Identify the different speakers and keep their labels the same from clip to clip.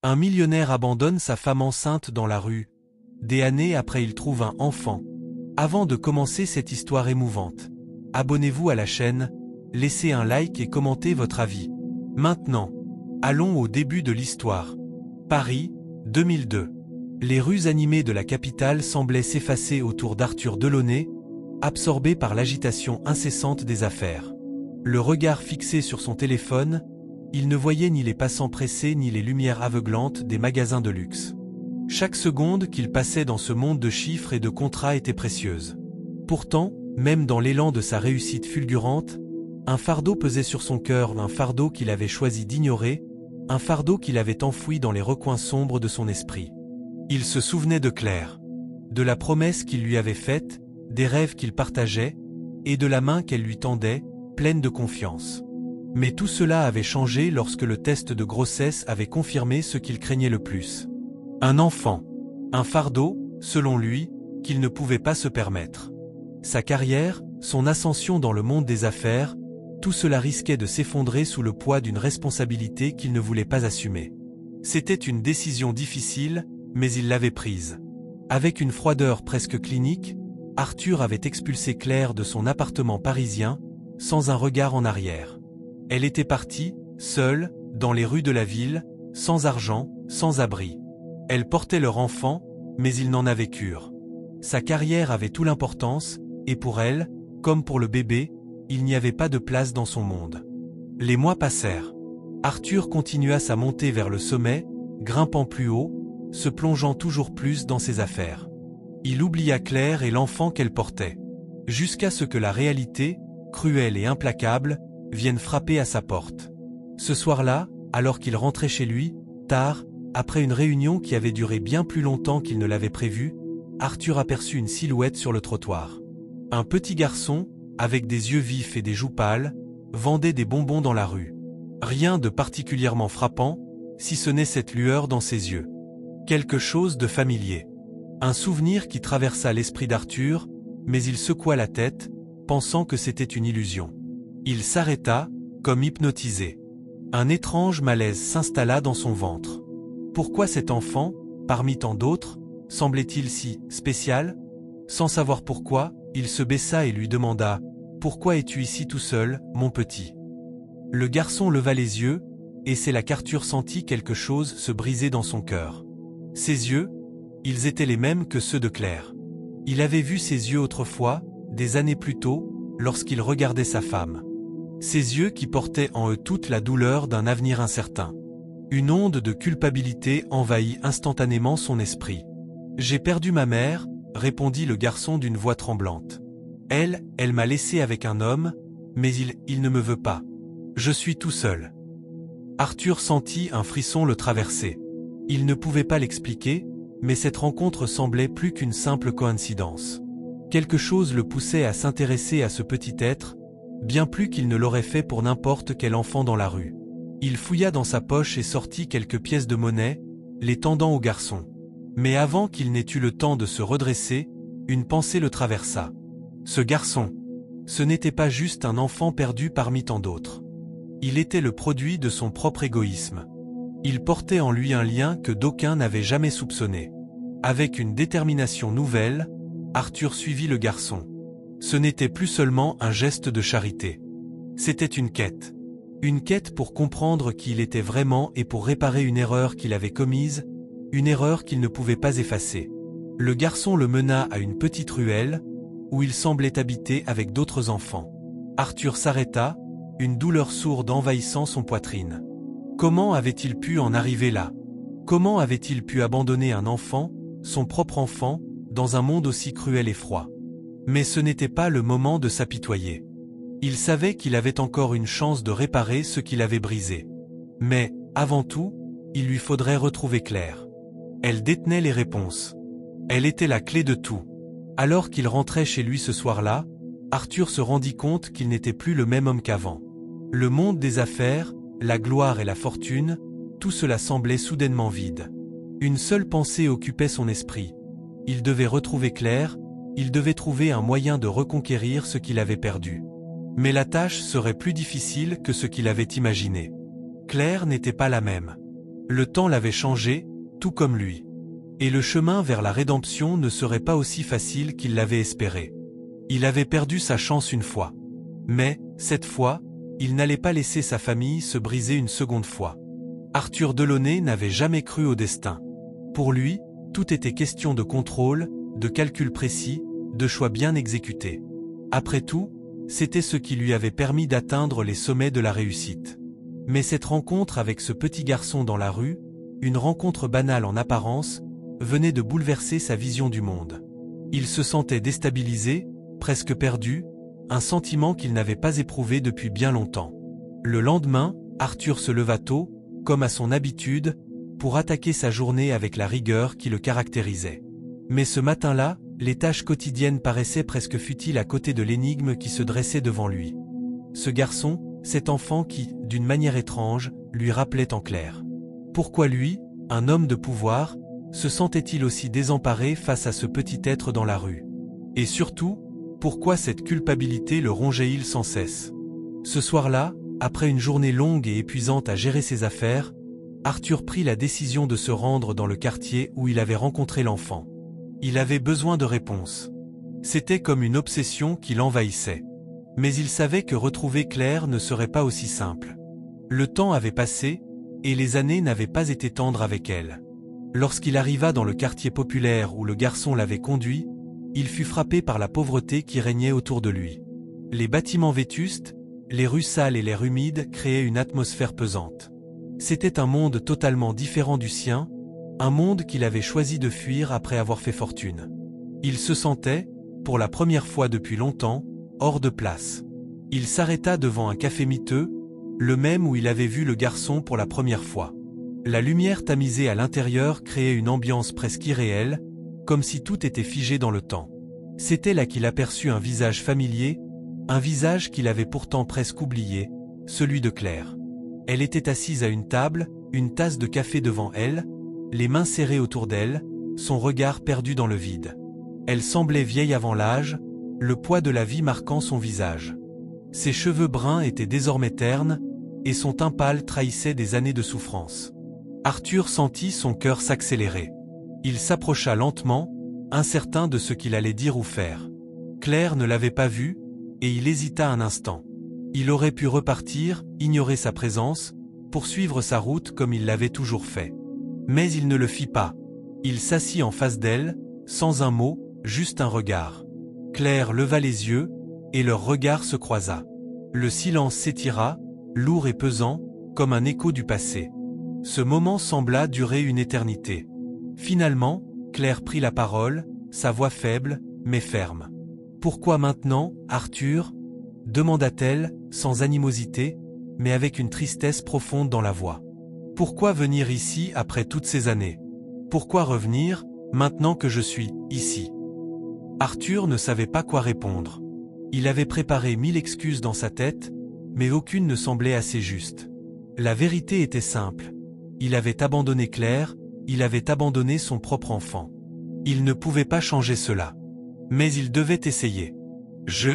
Speaker 1: Un millionnaire abandonne sa femme enceinte dans la rue. Des années après, il trouve un enfant. Avant de commencer cette histoire émouvante, abonnez-vous à la chaîne, laissez un like et commentez votre avis. Maintenant, allons au début de l'histoire. Paris, 2002. Les rues animées de la capitale semblaient s'effacer autour d'Arthur Delaunay, absorbé par l'agitation incessante des affaires. Le regard fixé sur son téléphone, il ne voyait ni les passants pressés ni les lumières aveuglantes des magasins de luxe. Chaque seconde qu'il passait dans ce monde de chiffres et de contrats était précieuse. Pourtant, même dans l'élan de sa réussite fulgurante, un fardeau pesait sur son cœur, un fardeau qu'il avait choisi d'ignorer, un fardeau qu'il avait enfoui dans les recoins sombres de son esprit. Il se souvenait de Claire, de la promesse qu'il lui avait faite, des rêves qu'il partageait, et de la main qu'elle lui tendait, pleine de confiance. Mais tout cela avait changé lorsque le test de grossesse avait confirmé ce qu'il craignait le plus. Un enfant. Un fardeau, selon lui, qu'il ne pouvait pas se permettre. Sa carrière, son ascension dans le monde des affaires, tout cela risquait de s'effondrer sous le poids d'une responsabilité qu'il ne voulait pas assumer. C'était une décision difficile, mais il l'avait prise. Avec une froideur presque clinique, Arthur avait expulsé Claire de son appartement parisien, sans un regard en arrière. Elle était partie, seule, dans les rues de la ville, sans argent, sans abri. Elle portait leur enfant, mais il n'en avait cure. Sa carrière avait toute l'importance, et pour elle, comme pour le bébé, il n'y avait pas de place dans son monde. Les mois passèrent. Arthur continua sa montée vers le sommet, grimpant plus haut, se plongeant toujours plus dans ses affaires. Il oublia Claire et l'enfant qu'elle portait. Jusqu'à ce que la réalité, cruelle et implacable, vienne frapper à sa porte. Ce soir-là, alors qu'il rentrait chez lui, tard, après une réunion qui avait duré bien plus longtemps qu'il ne l'avait prévu, Arthur aperçut une silhouette sur le trottoir. Un petit garçon, avec des yeux vifs et des joues pâles, vendait des bonbons dans la rue. Rien de particulièrement frappant, si ce n'est cette lueur dans ses yeux. Quelque chose de familier. Un souvenir qui traversa l'esprit d'Arthur, mais il secoua la tête, pensant que c'était une illusion. Il s'arrêta, comme hypnotisé. Un étrange malaise s'installa dans son ventre. Pourquoi cet enfant, parmi tant d'autres, semblait-il si spécial? Sans savoir pourquoi, il se baissa et lui demanda « Pourquoi es-tu ici tout seul, mon petit ?» Le garçon leva les yeux, et c'est là qu'Arthur sentit quelque chose se briser dans son cœur. Ses yeux, ils étaient les mêmes que ceux de Claire. Il avait vu ses yeux autrefois, des années plus tôt, lorsqu'il regardait sa femme. Ses yeux qui portaient en eux toute la douleur d'un avenir incertain. Une onde de culpabilité envahit instantanément son esprit. « J'ai perdu ma mère », répondit le garçon d'une voix tremblante. « Elle m'a laissé avec un homme, mais il ne me veut pas. Je suis tout seul. » Arthur sentit un frisson le traverser. Il ne pouvait pas l'expliquer, mais cette rencontre semblait plus qu'une simple coïncidence. Quelque chose le poussait à s'intéresser à ce petit être, bien plus qu'il ne l'aurait fait pour n'importe quel enfant dans la rue. Il fouilla dans sa poche et sortit quelques pièces de monnaie, les tendant au garçon. Mais avant qu'il n'ait eu le temps de se redresser, une pensée le traversa. Ce garçon, ce n'était pas juste un enfant perdu parmi tant d'autres. Il était le produit de son propre égoïsme. Il portait en lui un lien que d'aucuns n'avaient jamais soupçonné. Avec une détermination nouvelle, Arthur suivit le garçon. Ce n'était plus seulement un geste de charité. C'était une quête. Une quête pour comprendre qui il était vraiment et pour réparer une erreur qu'il avait commise, une erreur qu'il ne pouvait pas effacer. Le garçon le mena à une petite ruelle, où il semblait habiter avec d'autres enfants. Arthur s'arrêta, une douleur sourde envahissant son poitrine. Comment avait-il pu en arriver là? Comment avait-il pu abandonner un enfant, son propre enfant, dans un monde aussi cruel et froid? Mais ce n'était pas le moment de s'apitoyer. Il savait qu'il avait encore une chance de réparer ce qu'il avait brisé. Mais, avant tout, il lui faudrait retrouver Claire. Elle détenait les réponses. Elle était la clé de tout. Alors qu'il rentrait chez lui ce soir-là, Arthur se rendit compte qu'il n'était plus le même homme qu'avant. Le monde des affaires, la gloire et la fortune, tout cela semblait soudainement vide. Une seule pensée occupait son esprit. Il devait retrouver Claire, il devait trouver un moyen de reconquérir ce qu'il avait perdu. Mais la tâche serait plus difficile que ce qu'il avait imaginé. Claire n'était pas la même. Le temps l'avait changé, tout comme lui. Et le chemin vers la rédemption ne serait pas aussi facile qu'il l'avait espéré. Il avait perdu sa chance une fois. Mais, cette fois, il n'allait pas laisser sa famille se briser une seconde fois. Arthur Delaunay n'avait jamais cru au destin. Pour lui, tout était question de contrôle, de calcul précis, de choix bien exécutés. Après tout, c'était ce qui lui avait permis d'atteindre les sommets de la réussite. Mais cette rencontre avec ce petit garçon dans la rue, une rencontre banale en apparence, venait de bouleverser sa vision du monde. Il se sentait déstabilisé, presque perdu, un sentiment qu'il n'avait pas éprouvé depuis bien longtemps. Le lendemain, Arthur se leva tôt, comme à son habitude, pour attaquer sa journée avec la rigueur qui le caractérisait. Mais ce matin-là, les tâches quotidiennes paraissaient presque futiles à côté de l'énigme qui se dressait devant lui. Ce garçon, cet enfant qui, d'une manière étrange, lui rappelait en clair. Pourquoi lui, un homme de pouvoir, se sentait-il aussi désemparé face à ce petit être dans la rue? Et surtout, pourquoi cette culpabilité le rongeait-il sans cesse? Ce soir-là, après une journée longue et épuisante à gérer ses affaires, Arthur prit la décision de se rendre dans le quartier où il avait rencontré l'enfant. Il avait besoin de réponses. C'était comme une obsession qui l'envahissait. Mais il savait que retrouver Claire ne serait pas aussi simple. Le temps avait passé, et les années n'avaient pas été tendres avec elle. Lorsqu'il arriva dans le quartier populaire où le garçon l'avait conduit, il fut frappé par la pauvreté qui régnait autour de lui. Les bâtiments vétustes, les rues sales et l'air humide créaient une atmosphère pesante. C'était un monde totalement différent du sien, un monde qu'il avait choisi de fuir après avoir fait fortune. Il se sentait, pour la première fois depuis longtemps, hors de place. Il s'arrêta devant un café miteux, le même où il avait vu le garçon pour la première fois. La lumière tamisée à l'intérieur créait une ambiance presque irréelle, comme si tout était figé dans le temps. C'était là qu'il aperçut un visage familier, un visage qu'il avait pourtant presque oublié, celui de Claire. Elle était assise à une table, une tasse de café devant elle, les mains serrées autour d'elle, son regard perdu dans le vide. Elle semblait vieille avant l'âge, le poids de la vie marquant son visage. Ses cheveux bruns étaient désormais ternes, et son teint pâle trahissait des années de souffrance. Arthur sentit son cœur s'accélérer. Il s'approcha lentement, incertain de ce qu'il allait dire ou faire. Claire ne l'avait pas vu, et il hésita un instant. Il aurait pu repartir, ignorer sa présence, poursuivre sa route comme il l'avait toujours fait. Mais il ne le fit pas. Il s'assit en face d'elle, sans un mot, juste un regard. Claire leva les yeux, et leur regard se croisa. Le silence s'étira, lourd et pesant, comme un écho du passé. Ce moment sembla durer une éternité. Finalement, Claire prit la parole, sa voix faible, mais ferme. « Pourquoi maintenant, Arthur ?» demanda-t-elle, sans animosité, mais avec une tristesse profonde dans la voix. « Pourquoi venir ici après toutes ces années? Pourquoi revenir, maintenant que je suis ici ?» Arthur ne savait pas quoi répondre. Il avait préparé 1000 excuses dans sa tête, mais aucune ne semblait assez juste. La vérité était simple. Il avait abandonné Claire, il avait abandonné son propre enfant. Il ne pouvait pas changer cela. Mais il devait essayer. « Je… »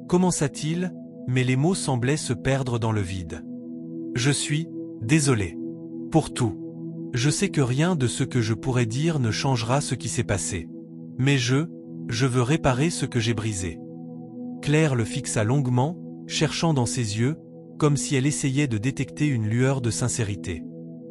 Speaker 1: commença-t-il, mais les mots semblaient se perdre dans le vide. « Je suis désolé. Pour tout. Je sais que rien de ce que je pourrais dire ne changera ce qui s'est passé. Mais je veux réparer ce que j'ai brisé. » Claire le fixa longuement, cherchant dans ses yeux, comme si elle essayait de détecter une lueur de sincérité.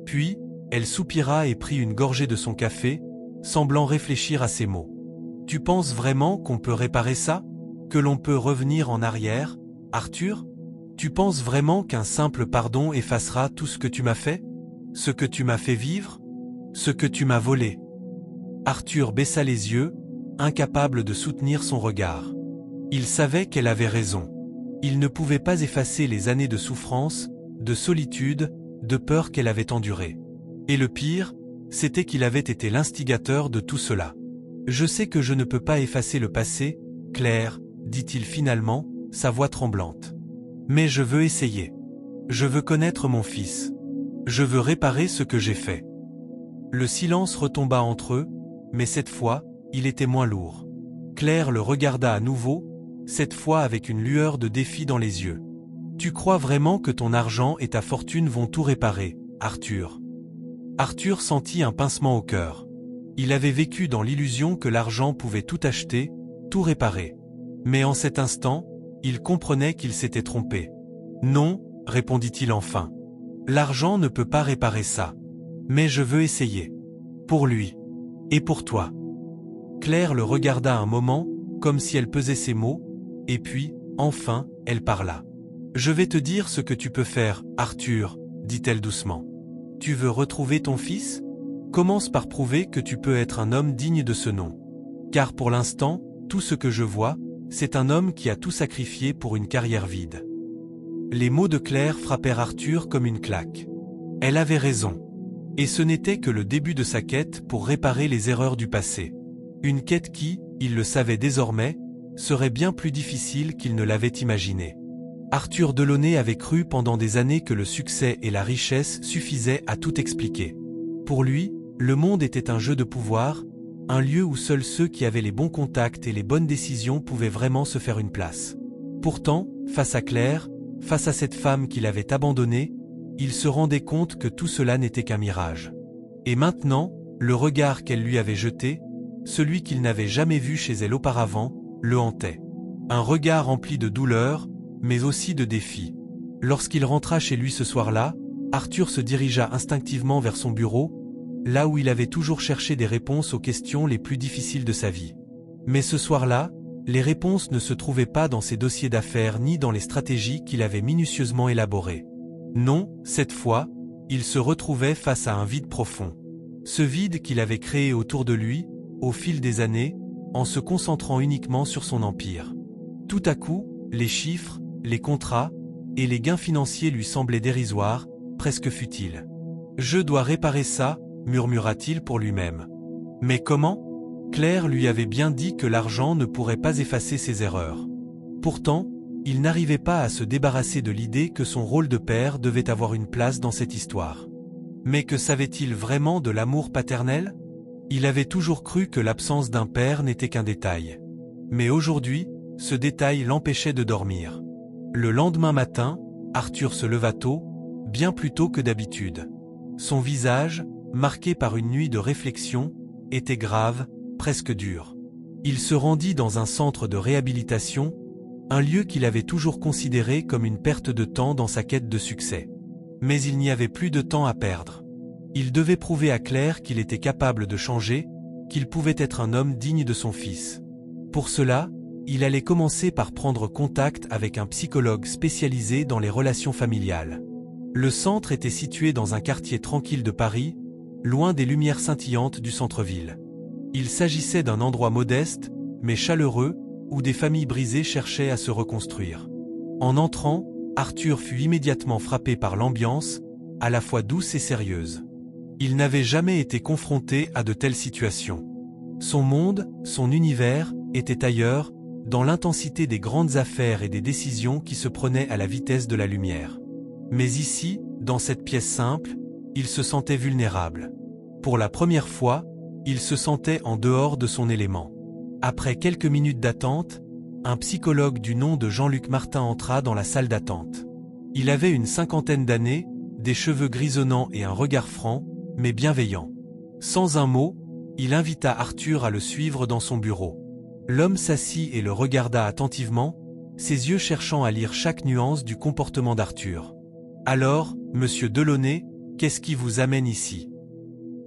Speaker 1: Puis, elle soupira et prit une gorgée de son café, semblant réfléchir à ses mots. « Tu penses vraiment qu'on peut réparer ça? Que l'on peut revenir en arrière, Arthur? Tu penses vraiment qu'un simple pardon effacera tout ce que tu m'as fait? Ce que tu m'as fait vivre? Ce que tu m'as volé? » Arthur baissa les yeux, incapable de soutenir son regard. Il savait qu'elle avait raison. Il ne pouvait pas effacer les années de souffrance, de solitude, de peur qu'elle avait endurées. Et le pire, c'était qu'il avait été l'instigateur de tout cela. « Je sais que je ne peux pas effacer le passé, Claire, » dit-il finalement, sa voix tremblante. « Mais je veux essayer. Je veux connaître mon fils. Je veux réparer ce que j'ai fait. » Le silence retomba entre eux, mais cette fois, il était moins lourd. Claire le regarda à nouveau, cette fois avec une lueur de défi dans les yeux. « Tu crois vraiment que ton argent et ta fortune vont tout réparer, Arthur? Arthur sentit un pincement au cœur. Il avait vécu dans l'illusion que l'argent pouvait tout acheter, tout réparer. Mais en cet instant, il comprenait qu'il s'était trompé. « Non, » répondit-il enfin. « L'argent ne peut pas réparer ça. Mais je veux essayer. Pour lui. Et pour toi. » Claire le regarda un moment, comme si elle pesait ses mots, et puis, enfin, elle parla. « Je vais te dire ce que tu peux faire, Arthur, » dit-elle doucement. « Tu veux retrouver ton fils ? Commence par prouver que tu peux être un homme digne de ce nom. Car pour l'instant, tout ce que je vois, c'est un homme qui a tout sacrifié pour une carrière vide. » Les mots de Claire frappèrent Arthur comme une claque. Elle avait raison. Et ce n'était que le début de sa quête pour réparer les erreurs du passé. Une quête qui, il le savait désormais, serait bien plus difficile qu'il ne l'avait imaginé. Arthur Delaunay avait cru pendant des années que le succès et la richesse suffisaient à tout expliquer. Pour lui, le monde était un jeu de pouvoir, un lieu où seuls ceux qui avaient les bons contacts et les bonnes décisions pouvaient vraiment se faire une place. Pourtant, face à Claire, face à cette femme qu'il avait abandonnée, il se rendait compte que tout cela n'était qu'un mirage. Et maintenant, le regard qu'elle lui avait jeté, celui qu'il n'avait jamais vu chez elle auparavant, le hantait. Un regard rempli de douleur, mais aussi de défis. Lorsqu'il rentra chez lui ce soir-là, Arthur se dirigea instinctivement vers son bureau, là où il avait toujours cherché des réponses aux questions les plus difficiles de sa vie. Mais ce soir-là, les réponses ne se trouvaient pas dans ses dossiers d'affaires ni dans les stratégies qu'il avait minutieusement élaborées. Non, cette fois, il se retrouvait face à un vide profond. Ce vide qu'il avait créé autour de lui, au fil des années, en se concentrant uniquement sur son empire. Tout à coup, les chiffres, les contrats et les gains financiers lui semblaient dérisoires, presque futiles. « Je dois réparer ça », murmura-t-il pour lui-même. Mais comment ? Claire lui avait bien dit que l'argent ne pourrait pas effacer ses erreurs. Pourtant, il n'arrivait pas à se débarrasser de l'idée que son rôle de père devait avoir une place dans cette histoire. Mais que savait-il vraiment de l'amour paternel ? Il avait toujours cru que l'absence d'un père n'était qu'un détail. Mais aujourd'hui, ce détail l'empêchait de dormir. Le lendemain matin, Arthur se leva tôt, bien plus tôt que d'habitude. Son visage, marqué par une nuit de réflexion, était grave, presque dur. Il se rendit dans un centre de réhabilitation, un lieu qu'il avait toujours considéré comme une perte de temps dans sa quête de succès. Mais il n'y avait plus de temps à perdre. Il devait prouver à Claire qu'il était capable de changer, qu'il pouvait être un homme digne de son fils. Pour cela, il allait commencer par prendre contact avec un psychologue spécialisé dans les relations familiales. Le centre était situé dans un quartier tranquille de Paris, loin des lumières scintillantes du centre-ville. Il s'agissait d'un endroit modeste, mais chaleureux, où des familles brisées cherchaient à se reconstruire. En entrant, Arthur fut immédiatement frappé par l'ambiance, à la fois douce et sérieuse. Il n'avait jamais été confronté à de telles situations. Son monde, son univers, était ailleurs, dans l'intensité des grandes affaires et des décisions qui se prenaient à la vitesse de la lumière. Mais ici, dans cette pièce simple, il se sentait vulnérable. Pour la première fois, il se sentait en dehors de son élément. Après quelques minutes d'attente, un psychologue du nom de Jean-Luc Martin entra dans la salle d'attente. Il avait une cinquantaine d'années, des cheveux grisonnants et un regard franc, mais bienveillant. Sans un mot, il invita Arthur à le suivre dans son bureau. L'homme s'assit et le regarda attentivement, ses yeux cherchant à lire chaque nuance du comportement d'Arthur. « Alors, monsieur Delaunay, qu'est-ce qui vous amène ici ?»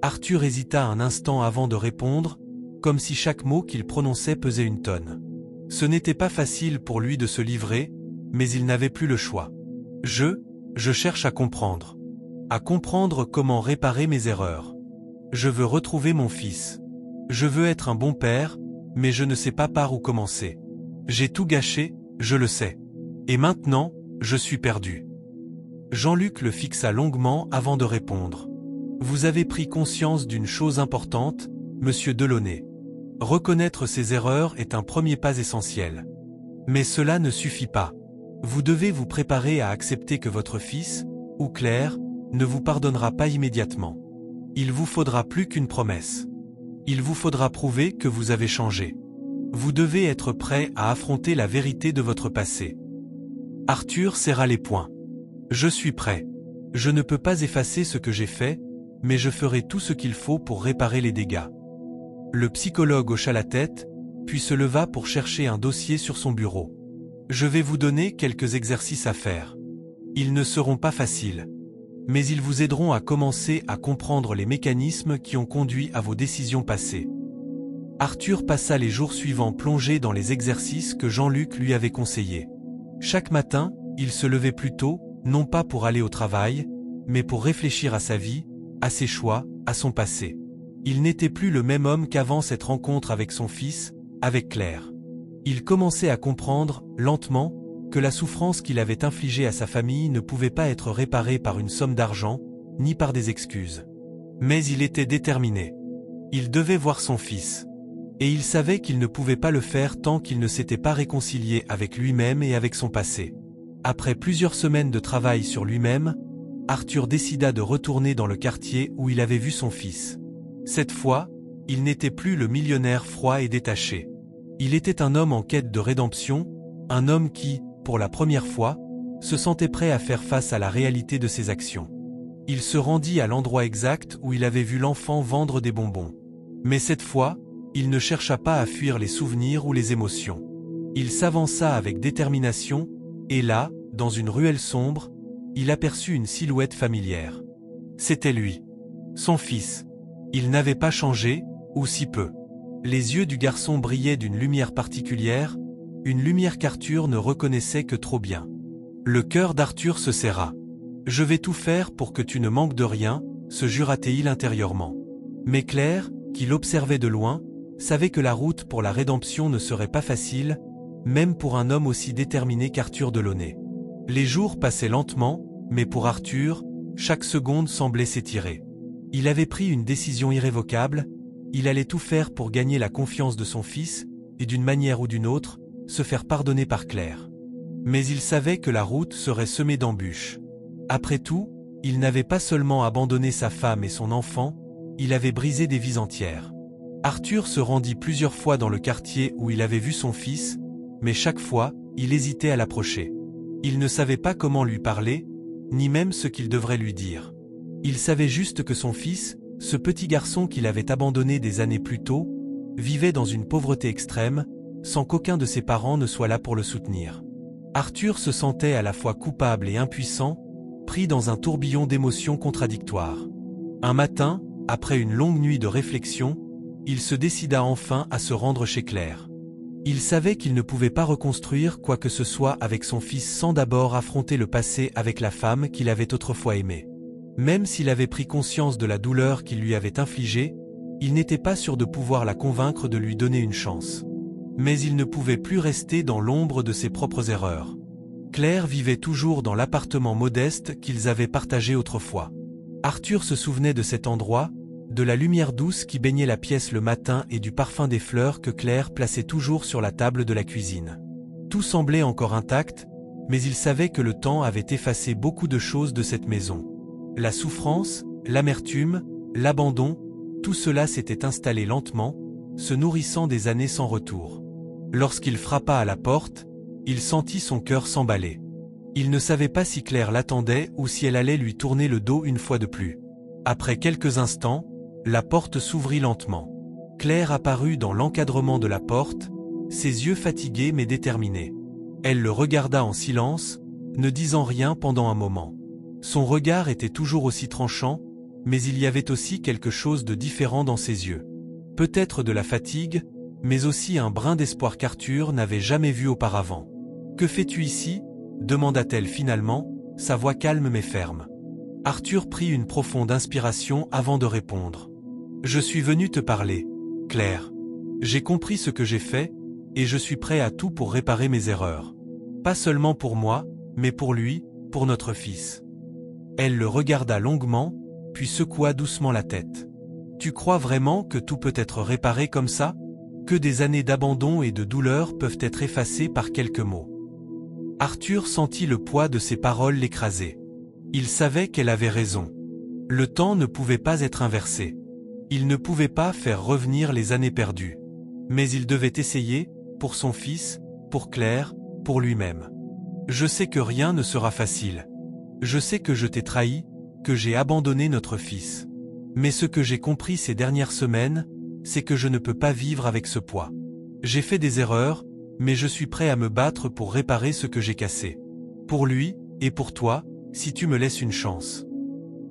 Speaker 1: Arthur hésita un instant avant de répondre, comme si chaque mot qu'il prononçait pesait une tonne. Ce n'était pas facile pour lui de se livrer, mais il n'avait plus le choix. « Je cherche à comprendre. À comprendre comment réparer mes erreurs. Je veux retrouver mon fils. Je veux être un bon père, mais je ne sais pas par où commencer. J'ai tout gâché, je le sais. Et maintenant, je suis perdu. » Jean-Luc le fixa longuement avant de répondre. « Vous avez pris conscience d'une chose importante, monsieur Delaunay. Reconnaître ses erreurs est un premier pas essentiel. Mais cela ne suffit pas. Vous devez vous préparer à accepter que votre fils, ou Claire, ne vous pardonnera pas immédiatement. Il vous faudra plus qu'une promesse. Il vous faudra prouver que vous avez changé. Vous devez être prêt à affronter la vérité de votre passé. » Arthur serra les poings. « Je suis prêt. Je ne peux pas effacer ce que j'ai fait, mais je ferai tout ce qu'il faut pour réparer les dégâts. Le psychologue hocha la tête, puis se leva pour chercher un dossier sur son bureau. Je vais vous donner quelques exercices à faire. Ils ne seront pas faciles, mais ils vous aideront à commencer à comprendre les mécanismes qui ont conduit à vos décisions passées. Arthur passa les jours suivants plongé dans les exercices que Jean-Luc lui avait conseillés. Chaque matin, il se levait plus tôt, non pas pour aller au travail, mais pour réfléchir à sa vie, à ses choix, à son passé. Il n'était plus le même homme qu'avant cette rencontre avec son fils, avec Claire. Il commençait à comprendre, lentement, que la souffrance qu'il avait infligée à sa famille ne pouvait pas être réparée par une somme d'argent, ni par des excuses. Mais il était déterminé. Il devait voir son fils. Et il savait qu'il ne pouvait pas le faire tant qu'il ne s'était pas réconcilié avec lui-même et avec son passé. Après plusieurs semaines de travail sur lui-même, Arthur décida de retourner dans le quartier où il avait vu son fils. Cette fois, il n'était plus le millionnaire froid et détaché. Il était un homme en quête de rédemption, un homme qui, pour la première fois, se sentait prêt à faire face à la réalité de ses actions. Il se rendit à l'endroit exact où il avait vu l'enfant vendre des bonbons. Mais cette fois, il ne chercha pas à fuir les souvenirs ou les émotions. Il s'avança avec détermination, et là, dans une ruelle sombre, il aperçut une silhouette familière. C'était lui. Son fils. Il n'avait pas changé, ou si peu. Les yeux du garçon brillaient d'une lumière particulière, une lumière qu'Arthur ne reconnaissait que trop bien. Le cœur d'Arthur se serra. « Je vais tout faire pour que tu ne manques de rien », se jura-t-il intérieurement. Mais Claire, qui l'observait de loin, savait que la route pour la rédemption ne serait pas facile, même pour un homme aussi déterminé qu'Arthur Delaunay. Les jours passaient lentement, mais pour Arthur, chaque seconde semblait s'étirer. Il avait pris une décision irrévocable, il allait tout faire pour gagner la confiance de son fils, et d'une manière ou d'une autre, se faire pardonner par Claire. Mais il savait que la route serait semée d'embûches. Après tout, il n'avait pas seulement abandonné sa femme et son enfant, il avait brisé des vies entières. Arthur se rendit plusieurs fois dans le quartier où il avait vu son fils, mais chaque fois, il hésitait à l'approcher. Il ne savait pas comment lui parler, ni même ce qu'il devrait lui dire. Il savait juste que son fils, ce petit garçon qu'il avait abandonné des années plus tôt, vivait dans une pauvreté extrême, sans qu'aucun de ses parents ne soit là pour le soutenir. Arthur se sentait à la fois coupable et impuissant, pris dans un tourbillon d'émotions contradictoires. Un matin, après une longue nuit de réflexion, il se décida enfin à se rendre chez Claire. Il savait qu'il ne pouvait pas reconstruire quoi que ce soit avec son fils sans d'abord affronter le passé avec la femme qu'il avait autrefois aimée. Même s'il avait pris conscience de la douleur qu'il lui avait infligée, il n'était pas sûr de pouvoir la convaincre de lui donner une chance. Mais il ne pouvait plus rester dans l'ombre de ses propres erreurs. Claire vivait toujours dans l'appartement modeste qu'ils avaient partagé autrefois. Arthur se souvenait de cet endroit, de la lumière douce qui baignait la pièce le matin et du parfum des fleurs que Claire plaçait toujours sur la table de la cuisine. Tout semblait encore intact, mais il savait que le temps avait effacé beaucoup de choses de cette maison. La souffrance, l'amertume, l'abandon, tout cela s'était installé lentement, se nourrissant des années sans retour. Lorsqu'il frappa à la porte, il sentit son cœur s'emballer. Il ne savait pas si Claire l'attendait ou si elle allait lui tourner le dos une fois de plus. Après quelques instants, la porte s'ouvrit lentement. Claire apparut dans l'encadrement de la porte, ses yeux fatigués mais déterminés. Elle le regarda en silence, ne disant rien pendant un moment. Son regard était toujours aussi tranchant, mais il y avait aussi quelque chose de différent dans ses yeux. Peut-être de la fatigue, mais aussi un brin d'espoir qu'Arthur n'avait jamais vu auparavant. « Que fais-tu ici » demanda-t-elle finalement, sa voix calme mais ferme. Arthur prit une profonde inspiration avant de répondre. « Je suis venu te parler, Claire. J'ai compris ce que j'ai fait, et je suis prêt à tout pour réparer mes erreurs. Pas seulement pour moi, mais pour lui, pour notre fils. » Elle le regarda longuement, puis secoua doucement la tête. « Tu crois vraiment que tout peut être réparé comme ça ? Que des années d'abandon et de douleur peuvent être effacées par quelques mots ?» Arthur sentit le poids de ses paroles l'écraser. Il savait qu'elle avait raison. Le temps ne pouvait pas être inversé. Il ne pouvait pas faire revenir les années perdues. Mais il devait essayer, pour son fils, pour Claire, pour lui-même. « Je sais que rien ne sera facile. Je sais que je t'ai trahi, que j'ai abandonné notre fils. Mais ce que j'ai compris ces dernières semaines, c'est que je ne peux pas vivre avec ce poids. J'ai fait des erreurs, mais je suis prêt à me battre pour réparer ce que j'ai cassé. Pour lui, et pour toi, si tu me laisses une chance.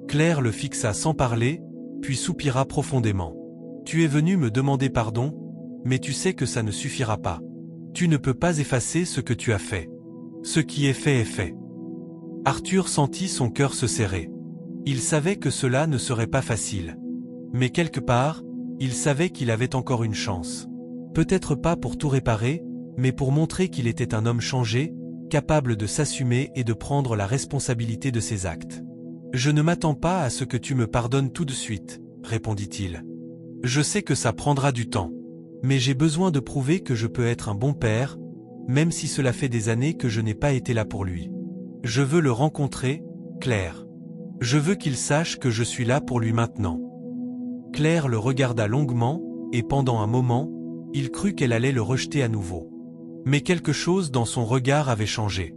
Speaker 1: Claire le fixa sans parler, puis soupira profondément. Tu es venu me demander pardon, mais tu sais que ça ne suffira pas. Tu ne peux pas effacer ce que tu as fait. Ce qui est fait est fait. Arthur sentit son cœur se serrer. Il savait que cela ne serait pas facile. Mais quelque part, il savait qu'il avait encore une chance. Peut-être pas pour tout réparer, mais pour montrer qu'il était un homme changé, capable de s'assumer et de prendre la responsabilité de ses actes. « Je ne m'attends pas à ce que tu me pardonnes tout de suite, » répondit-il. « Je sais que ça prendra du temps. Mais j'ai besoin de prouver que je peux être un bon père, même si cela fait des années que je n'ai pas été là pour lui. Je veux le rencontrer, Claire. Je veux qu'il sache que je suis là pour lui maintenant. » Claire le regarda longuement, et pendant un moment, il crut qu'elle allait le rejeter à nouveau. Mais quelque chose dans son regard avait changé.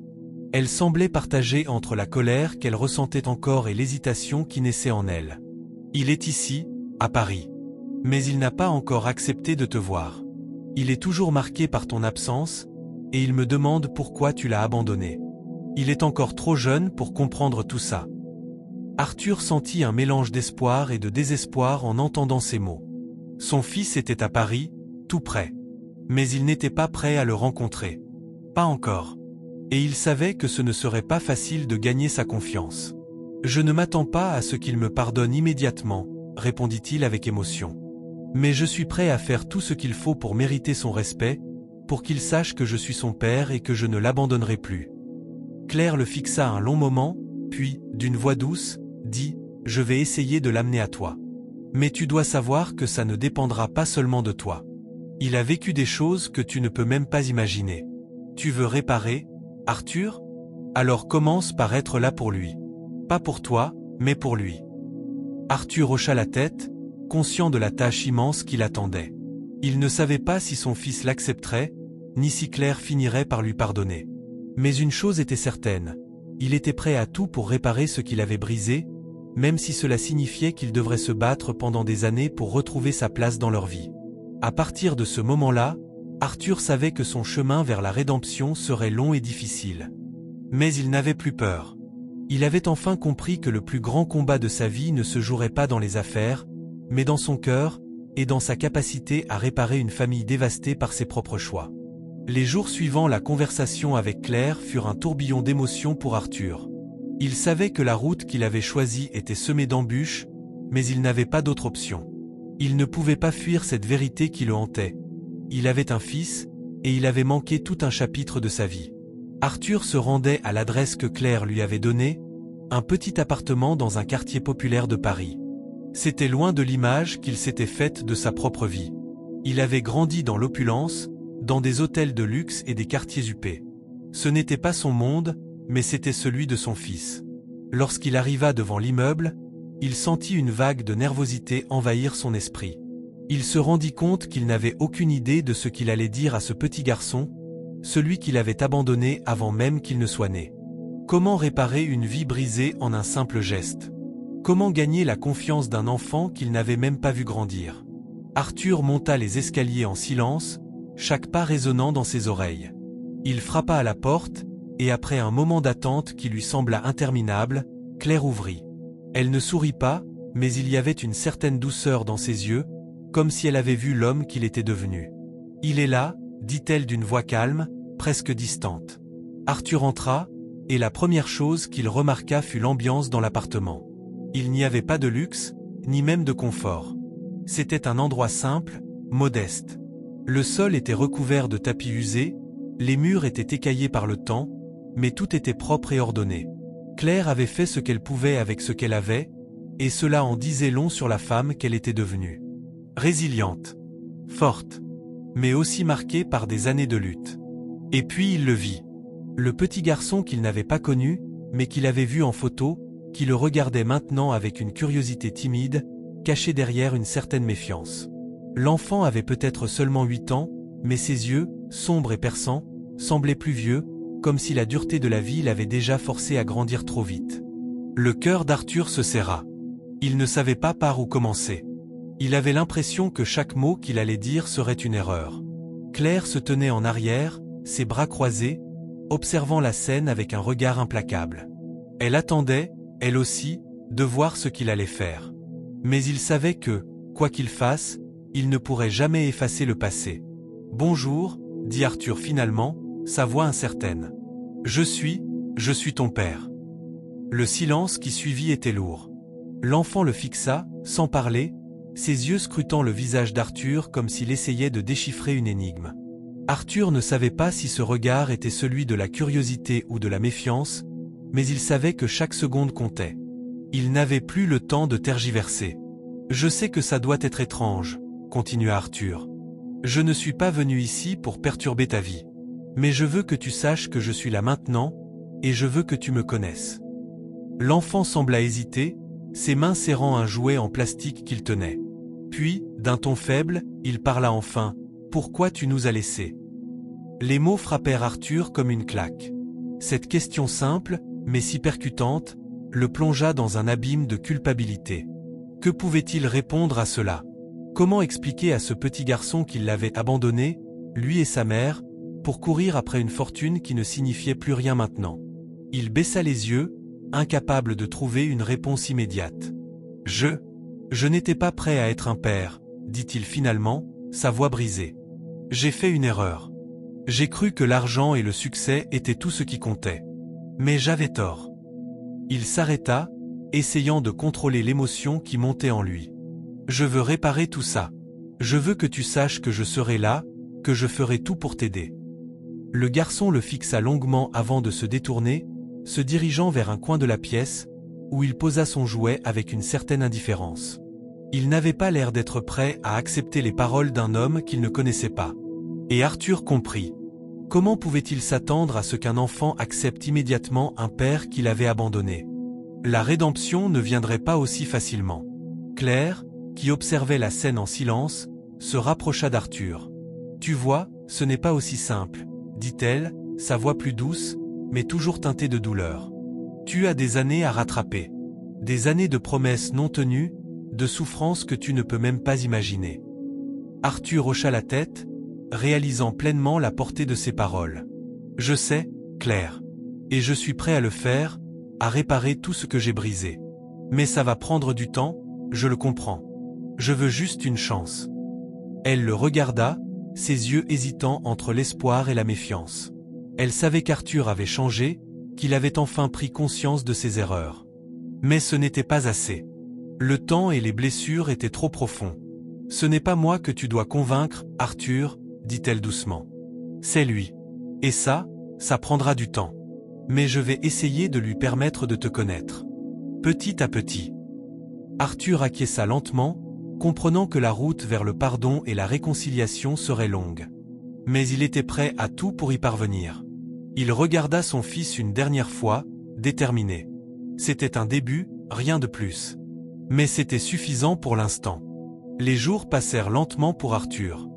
Speaker 1: Elle semblait partagée entre la colère qu'elle ressentait encore et l'hésitation qui naissait en elle. « Il est ici, à Paris. Mais il n'a pas encore accepté de te voir. Il est toujours marqué par ton absence, et il me demande pourquoi tu l'as abandonné. Il est encore trop jeune pour comprendre tout ça. » Arthur sentit un mélange d'espoir et de désespoir en entendant ces mots. Son fils était à Paris, tout près. Mais il n'était pas prêt à le rencontrer. Pas encore. Et il savait que ce ne serait pas facile de gagner sa confiance. « Je ne m'attends pas à ce qu'il me pardonne immédiatement, » répondit-il avec émotion. « Mais je suis prêt à faire tout ce qu'il faut pour mériter son respect, pour qu'il sache que je suis son père et que je ne l'abandonnerai plus. » Claire le fixa un long moment, puis, d'une voix douce, dit « Je vais essayer de l'amener à toi. Mais tu dois savoir que ça ne dépendra pas seulement de toi. Il a vécu des choses que tu ne peux même pas imaginer. Tu veux réparer, Arthur? Alors commence par être là pour lui. Pas pour toi, mais pour lui. » Arthur hocha la tête, conscient de la tâche immense qui l'attendait. Il ne savait pas si son fils l'accepterait, ni si Claire finirait par lui pardonner. Mais une chose était certaine, il était prêt à tout pour réparer ce qu'il avait brisé, même si cela signifiait qu'il devrait se battre pendant des années pour retrouver sa place dans leur vie. À partir de ce moment-là, Arthur savait que son chemin vers la rédemption serait long et difficile. Mais il n'avait plus peur. Il avait enfin compris que le plus grand combat de sa vie ne se jouerait pas dans les affaires, mais dans son cœur, et dans sa capacité à réparer une famille dévastée par ses propres choix. Les jours suivant la conversation avec Claire furent un tourbillon d'émotions pour Arthur. Il savait que la route qu'il avait choisie était semée d'embûches, mais il n'avait pas d'autre option. Il ne pouvait pas fuir cette vérité qui le hantait. Il avait un fils, et il avait manqué tout un chapitre de sa vie. Arthur se rendait à l'adresse que Claire lui avait donnée, un petit appartement dans un quartier populaire de Paris. C'était loin de l'image qu'il s'était faite de sa propre vie. Il avait grandi dans l'opulence, dans des hôtels de luxe et des quartiers huppés. Ce n'était pas son monde, mais c'était celui de son fils. Lorsqu'il arriva devant l'immeuble, il sentit une vague de nervosité envahir son esprit. Il se rendit compte qu'il n'avait aucune idée de ce qu'il allait dire à ce petit garçon, celui qu'il avait abandonné avant même qu'il ne soit né. Comment réparer une vie brisée en un simple geste? Comment gagner la confiance d'un enfant qu'il n'avait même pas vu grandir? Arthur monta les escaliers en silence, chaque pas résonnant dans ses oreilles. Il frappa à la porte, et après un moment d'attente qui lui sembla interminable, Claire ouvrit. Elle ne sourit pas, mais il y avait une certaine douceur dans ses yeux, comme si elle avait vu l'homme qu'il était devenu. « Il est là », dit-elle d'une voix calme, presque distante. Arthur entra, et la première chose qu'il remarqua fut l'ambiance dans l'appartement. Il n'y avait pas de luxe, ni même de confort. C'était un endroit simple, modeste. Le sol était recouvert de tapis usés, les murs étaient écaillés par le temps, mais tout était propre et ordonné. Claire avait fait ce qu'elle pouvait avec ce qu'elle avait, et cela en disait long sur la femme qu'elle était devenue. Résiliente, forte, mais aussi marquée par des années de lutte. Et puis il le vit. Le petit garçon qu'il n'avait pas connu, mais qu'il avait vu en photo, qui le regardait maintenant avec une curiosité timide, cachée derrière une certaine méfiance. L'enfant avait peut-être seulement 8 ans, mais ses yeux, sombres et perçants, semblaient plus vieux, comme si la dureté de la vie l'avait déjà forcé à grandir trop vite. Le cœur d'Arthur se serra. Il ne savait pas par où commencer. Il avait l'impression que chaque mot qu'il allait dire serait une erreur. Claire se tenait en arrière, ses bras croisés, observant la scène avec un regard implacable. Elle attendait, elle aussi, de voir ce qu'il allait faire. Mais il savait que, quoi qu'il fasse, il ne pourrait jamais effacer le passé. « Bonjour », dit Arthur finalement, sa voix incertaine. « Je suis ton père. » Le silence qui suivit était lourd. L'enfant le fixa, sans parler, ses yeux scrutant le visage d'Arthur comme s'il essayait de déchiffrer une énigme. Arthur ne savait pas si ce regard était celui de la curiosité ou de la méfiance, mais il savait que chaque seconde comptait. Il n'avait plus le temps de tergiverser. « Je sais que ça doit être étrange », continua Arthur. « Je ne suis pas venu ici pour perturber ta vie. Mais je veux que tu saches que je suis là maintenant, et je veux que tu me connaisses. » L'enfant sembla hésiter, ses mains serrant un jouet en plastique qu'il tenait. Puis, d'un ton faible, il parla enfin. « Pourquoi tu nous as laissés ?» Les mots frappèrent Arthur comme une claque. Cette question simple, mais si percutante, le plongea dans un abîme de culpabilité. Que pouvait-il répondre à cela? Comment expliquer à ce petit garçon qu'il l'avait abandonné, lui et sa mère, pour courir après une fortune qui ne signifiait plus rien maintenant? Il baissa les yeux, incapable de trouver une réponse immédiate. « Je n'étais pas prêt à être un père, » dit-il finalement, sa voix brisée. « J'ai fait une erreur. J'ai cru que l'argent et le succès étaient tout ce qui comptait. Mais j'avais tort. » Il s'arrêta, essayant de contrôler l'émotion qui montait en lui. « Je veux réparer tout ça. Je veux que tu saches que je serai là, que je ferai tout pour t'aider. » Le garçon le fixa longuement avant de se détourner, se dirigeant vers un coin de la pièce, où il posa son jouet avec une certaine indifférence. Il n'avait pas l'air d'être prêt à accepter les paroles d'un homme qu'il ne connaissait pas. Et Arthur comprit. Comment pouvait-il s'attendre à ce qu'un enfant accepte immédiatement un père qu'il avait abandonné? La rédemption ne viendrait pas aussi facilement. Claire, qui observait la scène en silence, se rapprocha d'Arthur. « Tu vois, ce n'est pas aussi simple, » dit-elle, sa voix plus douce, mais toujours teintée de douleur. « Tu as des années à rattraper. Des années de promesses non tenues, de souffrances que tu ne peux même pas imaginer. » Arthur hocha la tête, réalisant pleinement la portée de ses paroles. « Je sais, Claire. Et je suis prêt à le faire, à réparer tout ce que j'ai brisé. Mais ça va prendre du temps, je le comprends. Je veux juste une chance. » Elle le regarda, ses yeux hésitants entre l'espoir et la méfiance. Elle savait qu'Arthur avait changé, qu'il avait enfin pris conscience de ses erreurs. Mais ce n'était pas assez. Le temps et les blessures étaient trop profonds. « Ce n'est pas moi que tu dois convaincre, Arthur, » dit-elle doucement. « C'est lui. Et ça prendra du temps. Mais je vais essayer de lui permettre de te connaître. Petit à petit. » Arthur acquiesça lentement, comprenant que la route vers le pardon et la réconciliation serait longue. Mais il était prêt à tout pour y parvenir. Il regarda son fils une dernière fois, déterminé. C'était un début, rien de plus. Mais c'était suffisant pour l'instant. Les jours passèrent lentement pour Arthur.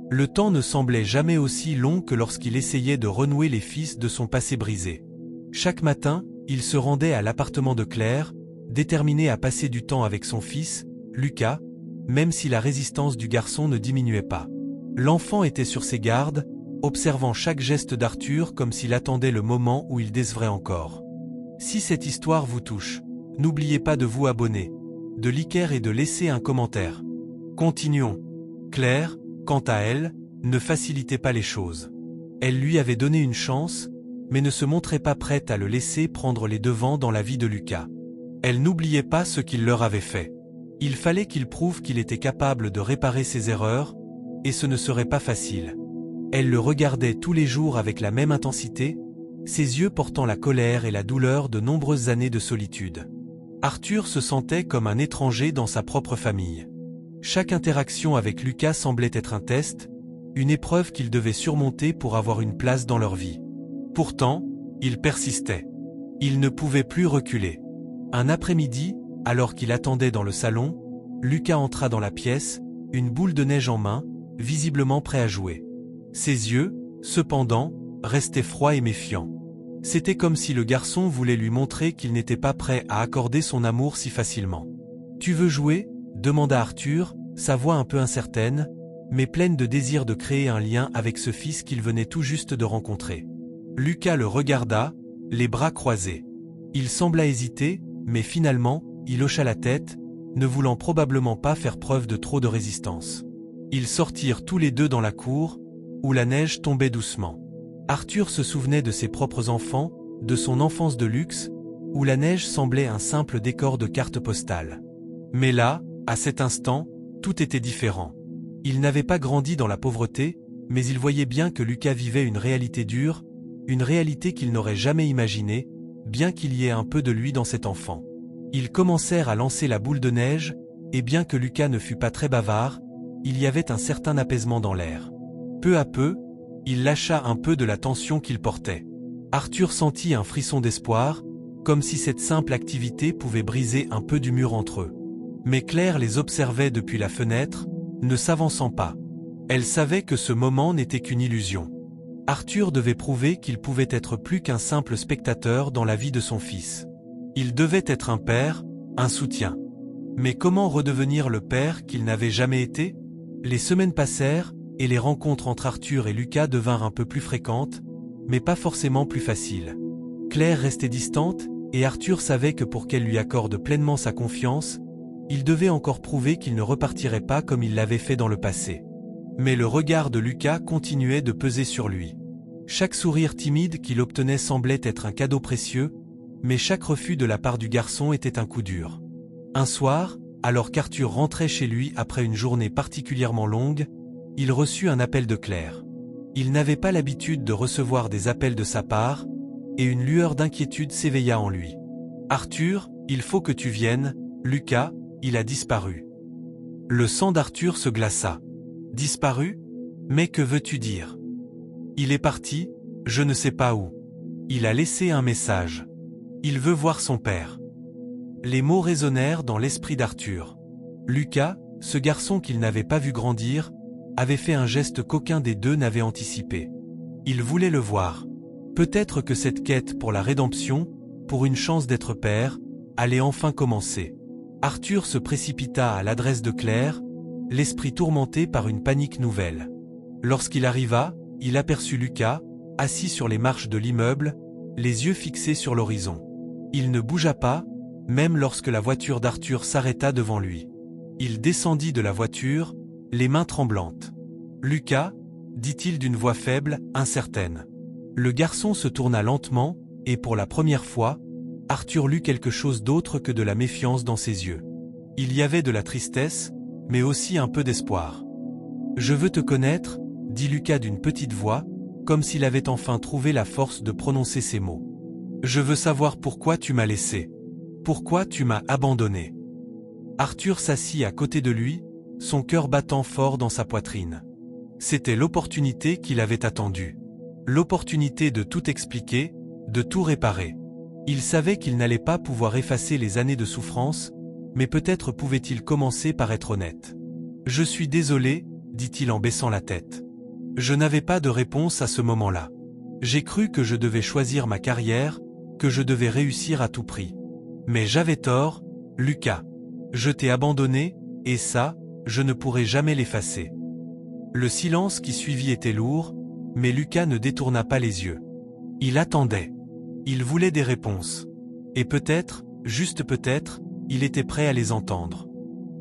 Speaker 1: Le temps ne semblait jamais aussi long que lorsqu'il essayait de renouer les fils de son passé brisé. Chaque matin, il se rendait à l'appartement de Claire, déterminé à passer du temps avec son fils, Lucas, même si la résistance du garçon ne diminuait pas. L'enfant était sur ses gardes, observant chaque geste d'Arthur comme s'il attendait le moment où il décevrait encore. Si cette histoire vous touche, n'oubliez pas de vous abonner, de liker et de laisser un commentaire. Continuons. Claire, quant à elle, ne facilitait pas les choses. Elle lui avait donné une chance, mais ne se montrait pas prête à le laisser prendre les devants dans la vie de Lucas. Elle n'oubliait pas ce qu'il leur avait fait. Il fallait qu'il prouve qu'il était capable de réparer ses erreurs, et ce ne serait pas facile. Elle le regardait tous les jours avec la même intensité, ses yeux portant la colère et la douleur de nombreuses années de solitude. Arthur se sentait comme un étranger dans sa propre famille. Chaque interaction avec Lucas semblait être un test, une épreuve qu'il devait surmonter pour avoir une place dans leur vie. Pourtant, il persistait. Il ne pouvait plus reculer. Un après-midi, alors qu'il attendait dans le salon, Lucas entra dans la pièce, une boule de neige en main, visiblement prêt à jouer. Ses yeux, cependant, restaient froids et méfiants. C'était comme si le garçon voulait lui montrer qu'il n'était pas prêt à accorder son amour si facilement. Tu veux jouer ? Demanda Arthur, sa voix un peu incertaine, mais pleine de désir de créer un lien avec ce fils qu'il venait tout juste de rencontrer. Lucas le regarda, les bras croisés. Il sembla hésiter, mais finalement, il hocha la tête, ne voulant probablement pas faire preuve de trop de résistance. Ils sortirent tous les deux dans la cour, où la neige tombait doucement. Arthur se souvenait de ses propres enfants, de son enfance de luxe, où la neige semblait un simple décor de carte postale. Mais là, à cet instant, tout était différent. Il n'avait pas grandi dans la pauvreté, mais il voyait bien que Lucas vivait une réalité dure, une réalité qu'il n'aurait jamais imaginée, bien qu'il y ait un peu de lui dans cet enfant. Ils commencèrent à lancer la boule de neige, et bien que Lucas ne fût pas très bavard, il y avait un certain apaisement dans l'air. Peu à peu, il lâcha un peu de la tension qu'il portait. Arthur sentit un frisson d'espoir, comme si cette simple activité pouvait briser un peu du mur entre eux. Mais Claire les observait depuis la fenêtre, ne s'avançant pas. Elle savait que ce moment n'était qu'une illusion. Arthur devait prouver qu'il pouvait être plus qu'un simple spectateur dans la vie de son fils. Il devait être un père, un soutien. Mais comment redevenir le père qu'il n'avait jamais été ? Les semaines passèrent, et les rencontres entre Arthur et Lucas devinrent un peu plus fréquentes, mais pas forcément plus faciles. Claire restait distante, et Arthur savait que pour qu'elle lui accorde pleinement sa confiance, il devait encore prouver qu'il ne repartirait pas comme il l'avait fait dans le passé. Mais le regard de Lucas continuait de peser sur lui. Chaque sourire timide qu'il obtenait semblait être un cadeau précieux, mais chaque refus de la part du garçon était un coup dur. Un soir, alors qu'Arthur rentrait chez lui après une journée particulièrement longue, il reçut un appel de Claire. Il n'avait pas l'habitude de recevoir des appels de sa part, et une lueur d'inquiétude s'éveilla en lui. « Arthur, il faut que tu viennes, Lucas, il a disparu. » Le sang d'Arthur se glaça. « Disparu ? Mais que veux-tu dire ? » « Il est parti, je ne sais pas où. Il a laissé un message. Il veut voir son père. » Les mots résonnèrent dans l'esprit d'Arthur. Lucas, ce garçon qu'il n'avait pas vu grandir, avait fait un geste qu'aucun des deux n'avait anticipé. Il voulait le voir. Peut-être que cette quête pour la rédemption, pour une chance d'être père, allait enfin commencer. Arthur se précipita à l'adresse de Claire, l'esprit tourmenté par une panique nouvelle. Lorsqu'il arriva, il aperçut Lucas, assis sur les marches de l'immeuble, les yeux fixés sur l'horizon. Il ne bougea pas, même lorsque la voiture d'Arthur s'arrêta devant lui. Il descendit de la voiture, les mains tremblantes. « Lucas » dit-il d'une voix faible, incertaine. Le garçon se tourna lentement, et pour la première fois, Arthur lut quelque chose d'autre que de la méfiance dans ses yeux. Il y avait de la tristesse, mais aussi un peu d'espoir. « Je veux te connaître » dit Lucas d'une petite voix, comme s'il avait enfin trouvé la force de prononcer ces mots. « Je veux savoir pourquoi tu m'as laissé. Pourquoi tu m'as abandonné. » Arthur s'assit à côté de lui, son cœur battant fort dans sa poitrine. C'était l'opportunité qu'il avait attendue. L'opportunité de tout expliquer, de tout réparer. Il savait qu'il n'allait pas pouvoir effacer les années de souffrance, mais peut-être pouvait-il commencer par être honnête. « Je suis désolé » dit-il en baissant la tête. « Je n'avais pas de réponse à ce moment-là. J'ai cru que je devais choisir ma carrière, que je devais réussir à tout prix. Mais j'avais tort, Lucas. Je t'ai abandonné, et ça, je ne pourrai jamais l'effacer. » Le silence qui suivit était lourd, mais Lucas ne détourna pas les yeux. Il attendait. Il voulait des réponses. Et peut-être, juste peut-être, il était prêt à les entendre.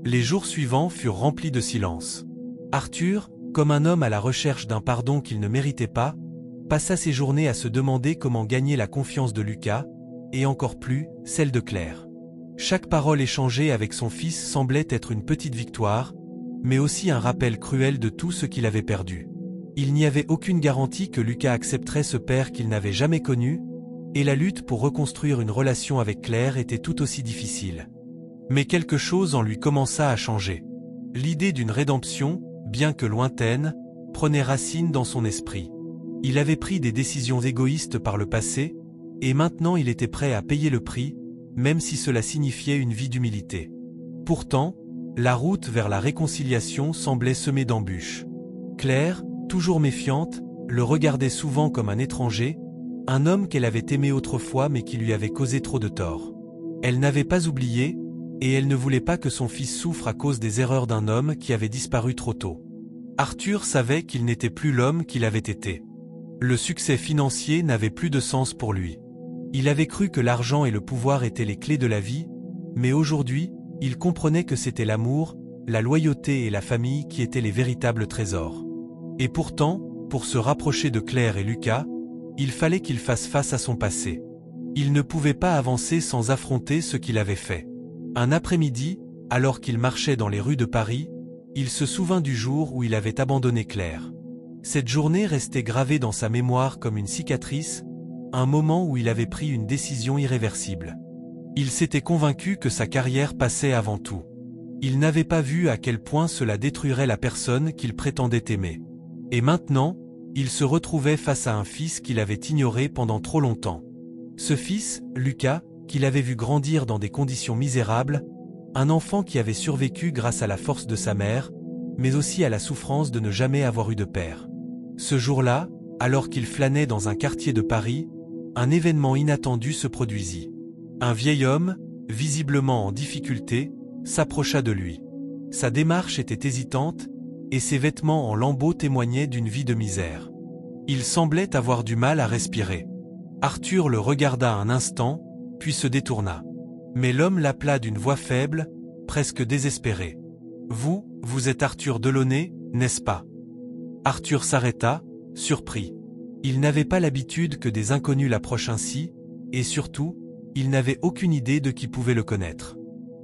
Speaker 1: Les jours suivants furent remplis de silence. Arthur, comme un homme à la recherche d'un pardon qu'il ne méritait pas, passa ses journées à se demander comment gagner la confiance de Lucas, et encore plus, celle de Claire. Chaque parole échangée avec son fils semblait être une petite victoire, mais aussi un rappel cruel de tout ce qu'il avait perdu. Il n'y avait aucune garantie que Lucas accepterait ce père qu'il n'avait jamais connu, et la lutte pour reconstruire une relation avec Claire était tout aussi difficile. Mais quelque chose en lui commença à changer. L'idée d'une rédemption, bien que lointaine, prenait racine dans son esprit. Il avait pris des décisions égoïstes par le passé, et maintenant il était prêt à payer le prix, même si cela signifiait une vie d'humilité. Pourtant, la route vers la réconciliation semblait semée d'embûches. Claire, toujours méfiante, le regardait souvent comme un étranger, un homme qu'elle avait aimé autrefois mais qui lui avait causé trop de tort. Elle n'avait pas oublié, et elle ne voulait pas que son fils souffre à cause des erreurs d'un homme qui avait disparu trop tôt. Arthur savait qu'il n'était plus l'homme qu'il avait été. Le succès financier n'avait plus de sens pour lui. Il avait cru que l'argent et le pouvoir étaient les clés de la vie, mais aujourd'hui, il comprenait que c'était l'amour, la loyauté et la famille qui étaient les véritables trésors. Et pourtant, pour se rapprocher de Claire et Lucas, il fallait qu'il fasse face à son passé. Il ne pouvait pas avancer sans affronter ce qu'il avait fait. Un après-midi, alors qu'il marchait dans les rues de Paris, il se souvint du jour où il avait abandonné Claire. Cette journée restait gravée dans sa mémoire comme une cicatrice, un moment où il avait pris une décision irréversible. Il s'était convaincu que sa carrière passait avant tout. Il n'avait pas vu à quel point cela détruirait la personne qu'il prétendait aimer. Et maintenant, il se retrouvait face à un fils qu'il avait ignoré pendant trop longtemps. Ce fils, Lucas, qu'il avait vu grandir dans des conditions misérables, un enfant qui avait survécu grâce à la force de sa mère, mais aussi à la souffrance de ne jamais avoir eu de père. Ce jour-là, alors qu'il flânait dans un quartier de Paris, un événement inattendu se produisit. Un vieil homme, visiblement en difficulté, s'approcha de lui. Sa démarche était hésitante, et ses vêtements en lambeaux témoignaient d'une vie de misère. Il semblait avoir du mal à respirer. Arthur le regarda un instant, puis se détourna. Mais l'homme l'appela d'une voix faible, presque désespérée. « Vous êtes Arthur Delaunay, n'est-ce pas ?» Arthur s'arrêta, surpris. Il n'avait pas l'habitude que des inconnus l'approchent ainsi, et surtout, il n'avait aucune idée de qui pouvait le connaître.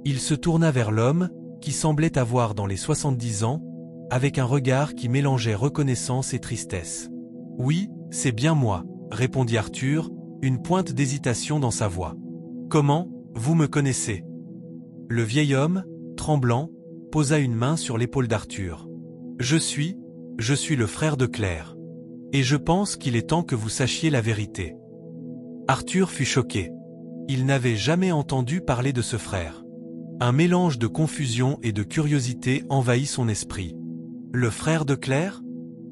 Speaker 1: Il se tourna vers l'homme, qui semblait avoir dans les 70 ans, avec un regard qui mélangeait reconnaissance et tristesse. « Oui, c'est bien moi, » répondit Arthur, une pointe d'hésitation dans sa voix. « Comment, vous me connaissez ?» Le vieil homme, tremblant, posa une main sur l'épaule d'Arthur. « Je suis le frère de Claire. Et je pense qu'il est temps que vous sachiez la vérité. » Arthur fut choqué. Il n'avait jamais entendu parler de ce frère. Un mélange de confusion et de curiosité envahit son esprit. Le frère de Claire ?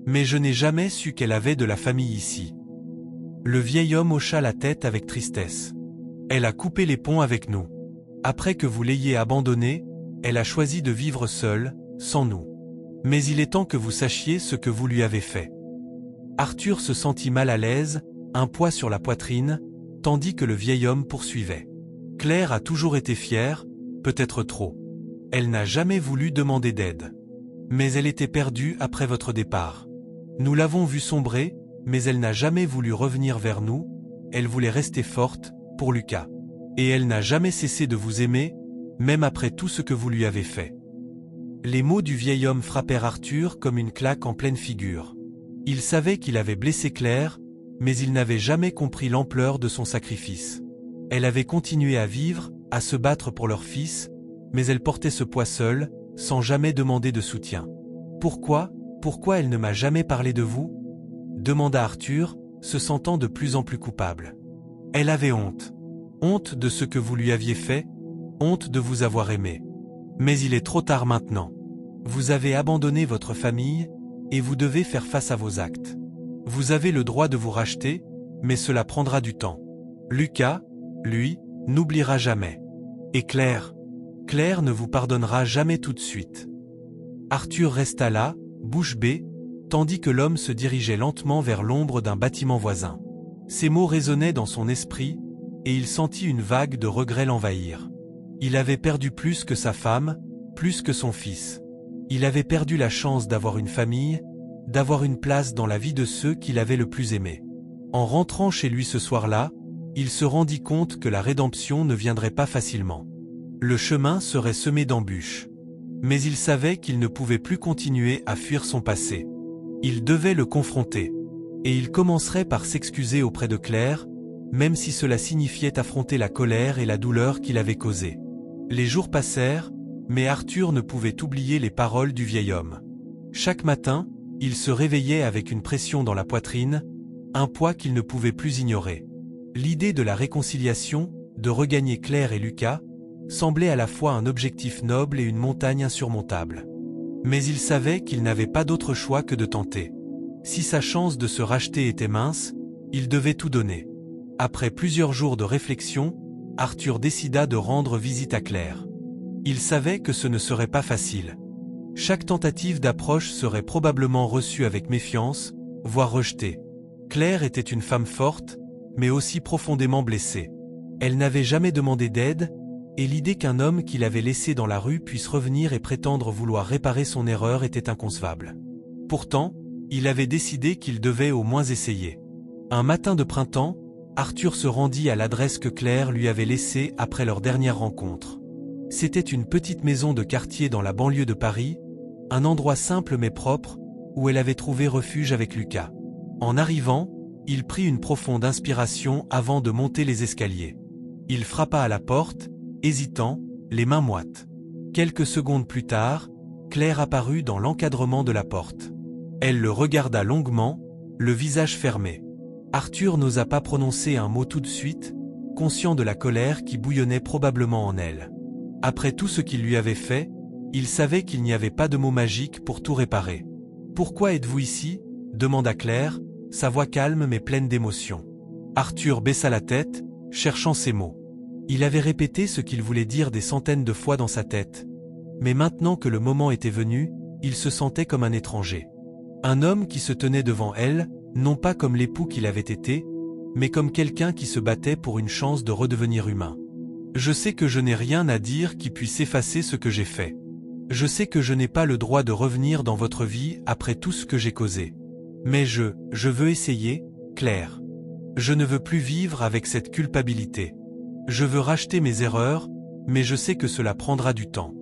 Speaker 1: Mais je n'ai jamais su qu'elle avait de la famille ici. Le vieil homme hocha la tête avec tristesse. Elle a coupé les ponts avec nous. Après que vous l'ayez abandonnée, elle a choisi de vivre seule, sans nous. Mais il est temps que vous sachiez ce que vous lui avez fait. Arthur se sentit mal à l'aise, un poids sur la poitrine, tandis que le vieil homme poursuivait. Claire a toujours été fière, peut-être trop. Elle n'a jamais voulu demander d'aide. Mais elle était perdue après votre départ. Nous l'avons vue sombrer, mais elle n'a jamais voulu revenir vers nous, elle voulait rester forte, pour Lucas. Et elle n'a jamais cessé de vous aimer, même après tout ce que vous lui avez fait. Les mots du vieil homme frappèrent Arthur comme une claque en pleine figure. Il savait qu'il avait blessé Claire, mais il n'avait jamais compris l'ampleur de son sacrifice. Elle avait continué à vivre, à se battre pour leur fils, mais elle portait ce poids seule, sans jamais demander de soutien. « Pourquoi elle ne m'a jamais parlé de vous ?» demanda Arthur, se sentant de plus en plus coupable. Elle avait honte. Honte de ce que vous lui aviez fait, honte de vous avoir aimé. Mais il est trop tard maintenant. Vous avez abandonné votre famille, et vous devez faire face à vos actes. Vous avez le droit de vous racheter, mais cela prendra du temps. Lucas, lui, n'oubliera jamais. Et Claire ne vous pardonnera jamais tout de suite. Arthur resta là, bouche bée, tandis que l'homme se dirigeait lentement vers l'ombre d'un bâtiment voisin. Ces mots résonnaient dans son esprit, et il sentit une vague de regret l'envahir. Il avait perdu plus que sa femme, plus que son fils. Il avait perdu la chance d'avoir une famille, d'avoir une place dans la vie de ceux qu'il avait le plus aimé. En rentrant chez lui ce soir-là, il se rendit compte que la rédemption ne viendrait pas facilement. Le chemin serait semé d'embûches. Mais il savait qu'il ne pouvait plus continuer à fuir son passé. Il devait le confronter. Et il commencerait par s'excuser auprès de Claire, même si cela signifiait affronter la colère et la douleur qu'il avait causées. Les jours passèrent, mais Arthur ne pouvait oublier les paroles du vieil homme. Chaque matin, il se réveillait avec une pression dans la poitrine, un poids qu'il ne pouvait plus ignorer. L'idée de la réconciliation, de regagner Claire et Lucas, semblait à la fois un objectif noble et une montagne insurmontable. Mais il savait qu'il n'avait pas d'autre choix que de tenter. Si sa chance de se racheter était mince, il devait tout donner. Après plusieurs jours de réflexion, Arthur décida de rendre visite à Claire. Il savait que ce ne serait pas facile. Chaque tentative d'approche serait probablement reçue avec méfiance, voire rejetée. Claire était une femme forte, mais aussi profondément blessée. Elle n'avait jamais demandé d'aide, et l'idée qu'un homme qui l'avait laissée dans la rue puisse revenir et prétendre vouloir réparer son erreur était inconcevable. Pourtant, il avait décidé qu'il devait au moins essayer. Un matin de printemps, Arthur se rendit à l'adresse que Claire lui avait laissée après leur dernière rencontre. C'était une petite maison de quartier dans la banlieue de Paris, un endroit simple mais propre, où elle avait trouvé refuge avec Lucas. En arrivant, il prit une profonde inspiration avant de monter les escaliers. Il frappa à la porte, hésitant, les mains moites. Quelques secondes plus tard, Claire apparut dans l'encadrement de la porte. Elle le regarda longuement, le visage fermé. Arthur n'osa pas prononcer un mot tout de suite, conscient de la colère qui bouillonnait probablement en elle. Après tout ce qu'il lui avait fait, il savait qu'il n'y avait pas de mot magique pour tout réparer. « Pourquoi êtes-vous ici ?» demanda Claire, sa voix calme mais pleine d'émotion. Arthur baissa la tête, cherchant ses mots. Il avait répété ce qu'il voulait dire des centaines de fois dans sa tête. Mais maintenant que le moment était venu, il se sentait comme un étranger. Un homme qui se tenait devant elle, non pas comme l'époux qu'il avait été, mais comme quelqu'un qui se battait pour une chance de redevenir humain. « Je sais que je n'ai rien à dire qui puisse effacer ce que j'ai fait. Je sais que je n'ai pas le droit de revenir dans votre vie après tout ce que j'ai causé. Mais je veux essayer, Claire. Je ne veux plus vivre avec cette culpabilité. Je veux racheter mes erreurs, mais je sais que cela prendra du temps. »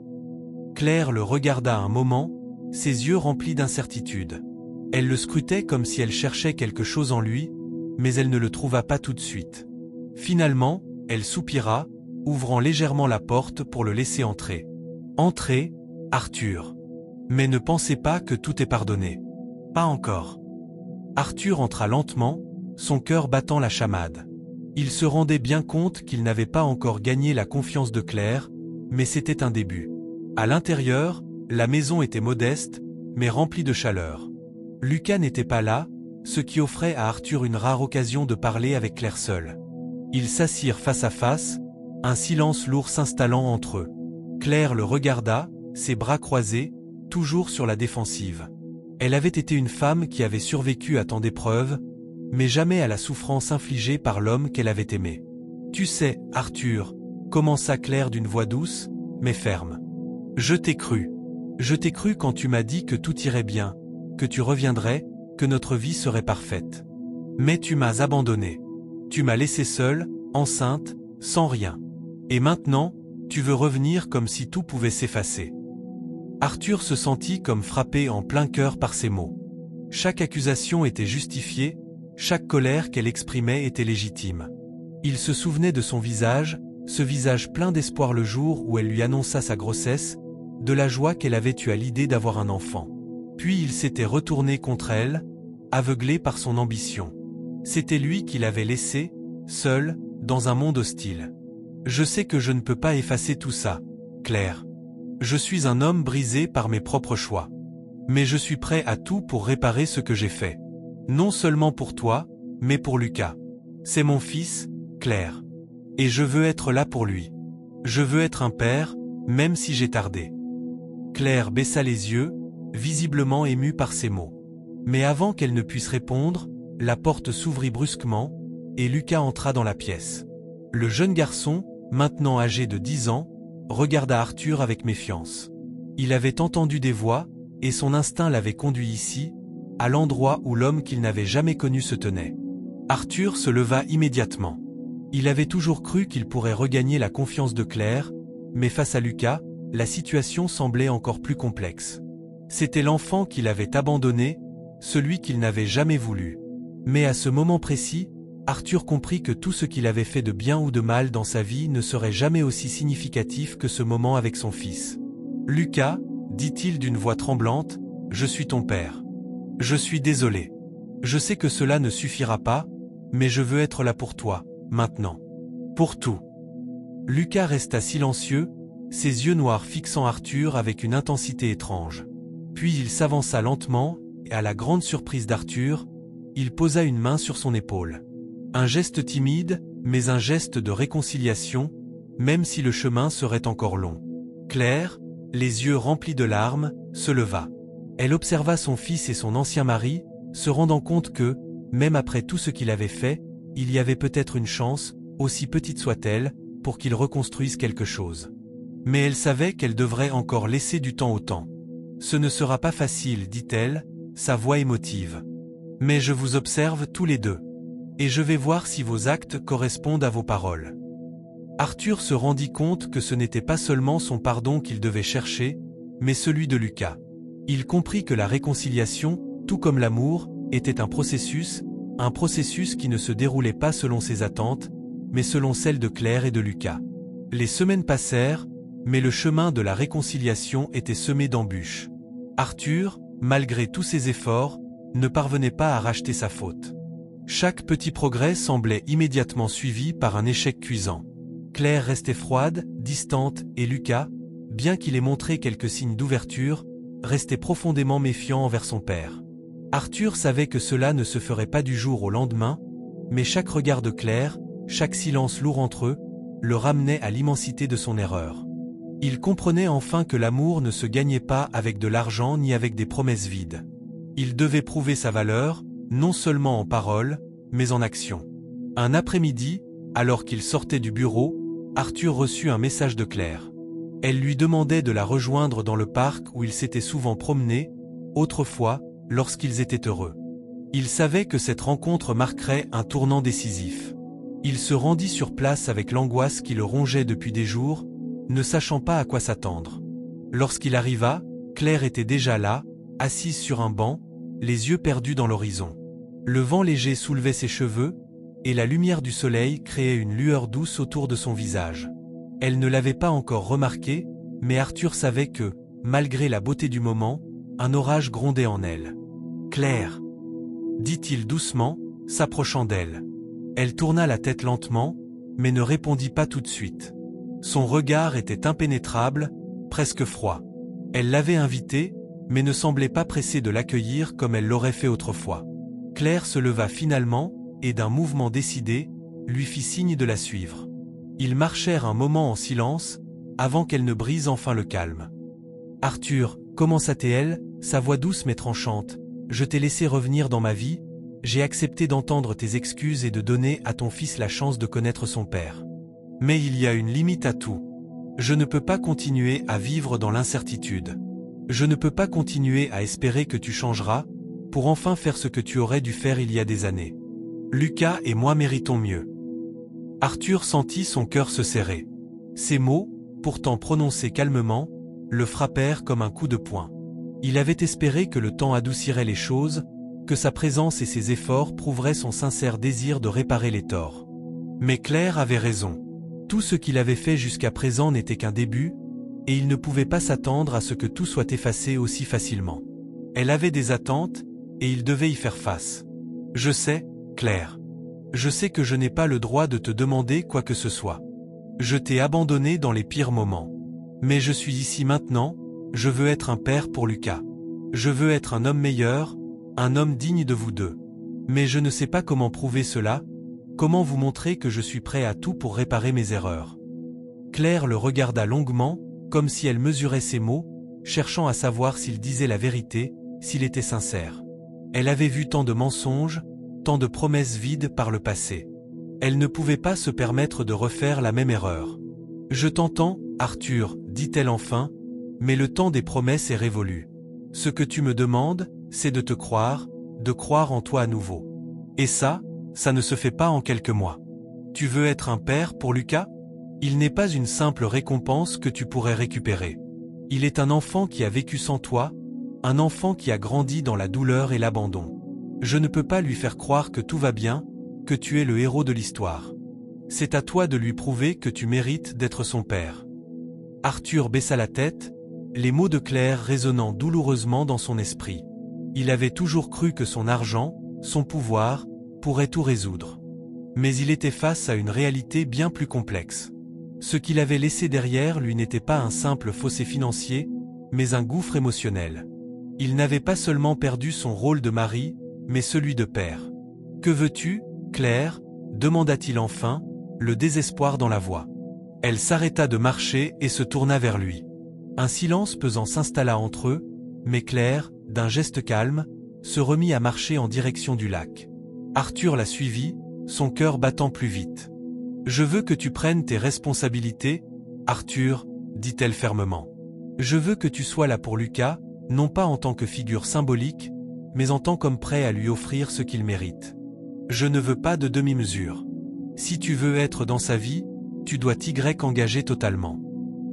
Speaker 1: Claire le regarda un moment, ses yeux remplis d'incertitude. Elle le scrutait comme si elle cherchait quelque chose en lui, mais elle ne le trouva pas tout de suite. Finalement, elle soupira, ouvrant légèrement la porte pour le laisser entrer. « Entrez, Arthur. Mais ne pensez pas que tout est pardonné. Pas encore. » Arthur entra lentement, son cœur battant la chamade. Il se rendait bien compte qu'il n'avait pas encore gagné la confiance de Claire, mais c'était un début. À l'intérieur, la maison était modeste, mais remplie de chaleur. Lucas n'était pas là, ce qui offrait à Arthur une rare occasion de parler avec Claire seule. Ils s'assirent face à face, un silence lourd s'installant entre eux. Claire le regarda, ses bras croisés, toujours sur la défensive. Elle avait été une femme qui avait survécu à tant d'épreuves, mais jamais à la souffrance infligée par l'homme qu'elle avait aimé. « Tu sais, Arthur, » commença Claire d'une voix douce, mais ferme. « Je t'ai cru. Je t'ai cru quand tu m'as dit que tout irait bien, que tu reviendrais, que notre vie serait parfaite. Mais tu m'as abandonné. Tu m'as laissée seule, enceinte, sans rien. Et maintenant, tu veux revenir comme si tout pouvait s'effacer. » Arthur se sentit comme frappé en plein cœur par ces mots. Chaque accusation était justifiée, chaque colère qu'elle exprimait était légitime. Il se souvenait de son visage, ce visage plein d'espoir le jour où elle lui annonça sa grossesse, de la joie qu'elle avait eue à l'idée d'avoir un enfant. Puis il s'était retourné contre elle, aveuglé par son ambition. C'était lui qui l'avait laissée, seule, dans un monde hostile. « Je sais que je ne peux pas effacer tout ça, Claire. Je suis un homme brisé par mes propres choix. Mais je suis prêt à tout pour réparer ce que j'ai fait. Non seulement pour toi, mais pour Lucas. C'est mon fils, Claire. Et je veux être là pour lui. Je veux être un père, même si j'ai tardé. » Claire baissa les yeux, visiblement émue par ces mots. Mais avant qu'elle ne puisse répondre, la porte s'ouvrit brusquement, et Lucas entra dans la pièce. Le jeune garçon, maintenant âgé de 10 ans, regarda Arthur avec méfiance. Il avait entendu des voix, et son instinct l'avait conduit ici, à l'endroit où l'homme qu'il n'avait jamais connu se tenait. Arthur se leva immédiatement. Il avait toujours cru qu'il pourrait regagner la confiance de Claire, mais face à Lucas, la situation semblait encore plus complexe. C'était l'enfant qu'il avait abandonné, celui qu'il n'avait jamais voulu. Mais à ce moment précis, Arthur comprit que tout ce qu'il avait fait de bien ou de mal dans sa vie ne serait jamais aussi significatif que ce moment avec son fils. « Lucas, » dit-il d'une voix tremblante, « je suis ton père. Je suis désolé. Je sais que cela ne suffira pas, mais je veux être là pour toi, maintenant. Pour tout. » Lucas resta silencieux, ses yeux noirs fixant Arthur avec une intensité étrange. Puis il s'avança lentement, et à la grande surprise d'Arthur, il posa une main sur son épaule. Un geste timide, mais un geste de réconciliation, même si le chemin serait encore long. Claire, les yeux remplis de larmes, se leva. Elle observa son fils et son ancien mari, se rendant compte que, même après tout ce qu'il avait fait, il y avait peut-être une chance, aussi petite soit-elle, pour qu'ils reconstruisent quelque chose. Mais elle savait qu'elle devrait encore laisser du temps au temps. « Ce ne sera pas facile, dit-elle, sa voix émotive. Mais je vous observe tous les deux. Et je vais voir si vos actes correspondent à vos paroles. » Arthur se rendit compte que ce n'était pas seulement son pardon qu'il devait chercher, mais celui de Lucas. Il comprit que la réconciliation, tout comme l'amour, était un processus qui ne se déroulait pas selon ses attentes, mais selon celles de Claire et de Lucas. Les semaines passèrent, mais le chemin de la réconciliation était semé d'embûches. Arthur, malgré tous ses efforts, ne parvenait pas à racheter sa faute. Chaque petit progrès semblait immédiatement suivi par un échec cuisant. Claire restait froide, distante, et Lucas, bien qu'il ait montré quelques signes d'ouverture, restait profondément méfiant envers son père. Arthur savait que cela ne se ferait pas du jour au lendemain, mais chaque regard de Claire, chaque silence lourd entre eux, le ramenait à l'immensité de son erreur. Il comprenait enfin que l'amour ne se gagnait pas avec de l'argent ni avec des promesses vides. Il devait prouver sa valeur, non seulement en parole, mais en action. Un après-midi, alors qu'il sortait du bureau, Arthur reçut un message de Claire. Elle lui demandait de la rejoindre dans le parc où ils s'étaient souvent promenés, autrefois, lorsqu'ils étaient heureux. Il savait que cette rencontre marquerait un tournant décisif. Il se rendit sur place avec l'angoisse qui le rongeait depuis des jours, ne sachant pas à quoi s'attendre. Lorsqu'il arriva, Claire était déjà là, assise sur un banc, les yeux perdus dans l'horizon. Le vent léger soulevait ses cheveux, et la lumière du soleil créait une lueur douce autour de son visage. Elle ne l'avait pas encore remarqué, mais Arthur savait que, malgré la beauté du moment, un orage grondait en elle. « Claire !» dit-il doucement, s'approchant d'elle. Elle tourna la tête lentement, mais ne répondit pas tout de suite. Son regard était impénétrable, presque froid. Elle l'avait invité, mais ne semblait pas pressée de l'accueillir comme elle l'aurait fait autrefois. Claire se leva finalement, et d'un mouvement décidé, lui fit signe de la suivre. Ils marchèrent un moment en silence, avant qu'elle ne brise enfin le calme. « Arthur, commença-t-elle, sa voix douce mais tranchante, je t'ai laissé revenir dans ma vie, j'ai accepté d'entendre tes excuses et de donner à ton fils la chance de connaître son père. Mais il y a une limite à tout. Je ne peux pas continuer à vivre dans l'incertitude. Je ne peux pas continuer à espérer que tu changeras, pour enfin faire ce que tu aurais dû faire il y a des années. Lucas et moi méritons mieux. » Arthur sentit son cœur se serrer. Ces mots, pourtant prononcés calmement, le frappèrent comme un coup de poing. Il avait espéré que le temps adoucirait les choses, que sa présence et ses efforts prouveraient son sincère désir de réparer les torts. Mais Claire avait raison. Tout ce qu'il avait fait jusqu'à présent n'était qu'un début, et il ne pouvait pas s'attendre à ce que tout soit effacé aussi facilement. Elle avait des attentes, et il devait y faire face. « Je sais, Claire. Je sais que je n'ai pas le droit de te demander quoi que ce soit. Je t'ai abandonné dans les pires moments. Mais je suis ici maintenant, je veux être un père pour Lucas. Je veux être un homme meilleur, un homme digne de vous deux. Mais je ne sais pas comment prouver cela, comment vous montrer que je suis prêt à tout pour réparer mes erreurs. » Claire le regarda longuement, comme si elle mesurait ses mots, cherchant à savoir s'il disait la vérité, s'il était sincère. Elle avait vu tant de mensonges, tant de promesses vides par le passé. Elle ne pouvait pas se permettre de refaire la même erreur. « Je t'entends, Arthur, dit-elle enfin, mais le temps des promesses est révolu. Ce que tu me demandes, c'est de te croire, de croire en toi à nouveau. Et ça ne se fait pas en quelques mois. Tu veux être un père pour Lucas? Il n'est pas une simple récompense que tu pourrais récupérer. Il est un enfant qui a vécu sans toi, un enfant qui a grandi dans la douleur et l'abandon. Je ne peux pas lui faire croire que tout va bien, que tu es le héros de l'histoire. C'est à toi de lui prouver que tu mérites d'être son père. » Arthur baissa la tête, les mots de Claire résonnant douloureusement dans son esprit. Il avait toujours cru que son argent, son pouvoir, pourrait tout résoudre. Mais il était face à une réalité bien plus complexe. Ce qu'il avait laissé derrière lui n'était pas un simple fossé financier, mais un gouffre émotionnel. Il n'avait pas seulement perdu son rôle de mari, mais celui de père. « Que veux-tu, Claire ?» demanda-t-il enfin, le désespoir dans la voix. Elle s'arrêta de marcher et se tourna vers lui. Un silence pesant s'installa entre eux, mais Claire, d'un geste calme, se remit à marcher en direction du lac. Arthur la suivit, son cœur battant plus vite. « Je veux que tu prennes tes responsabilités, Arthur, dit-elle fermement. Je veux que tu sois là pour Lucas, non pas en tant que figure symbolique, mais en tant qu'homme prêt à lui offrir ce qu'il mérite. Je ne veux pas de demi-mesure. Si tu veux être dans sa vie, tu dois t'y engager totalement.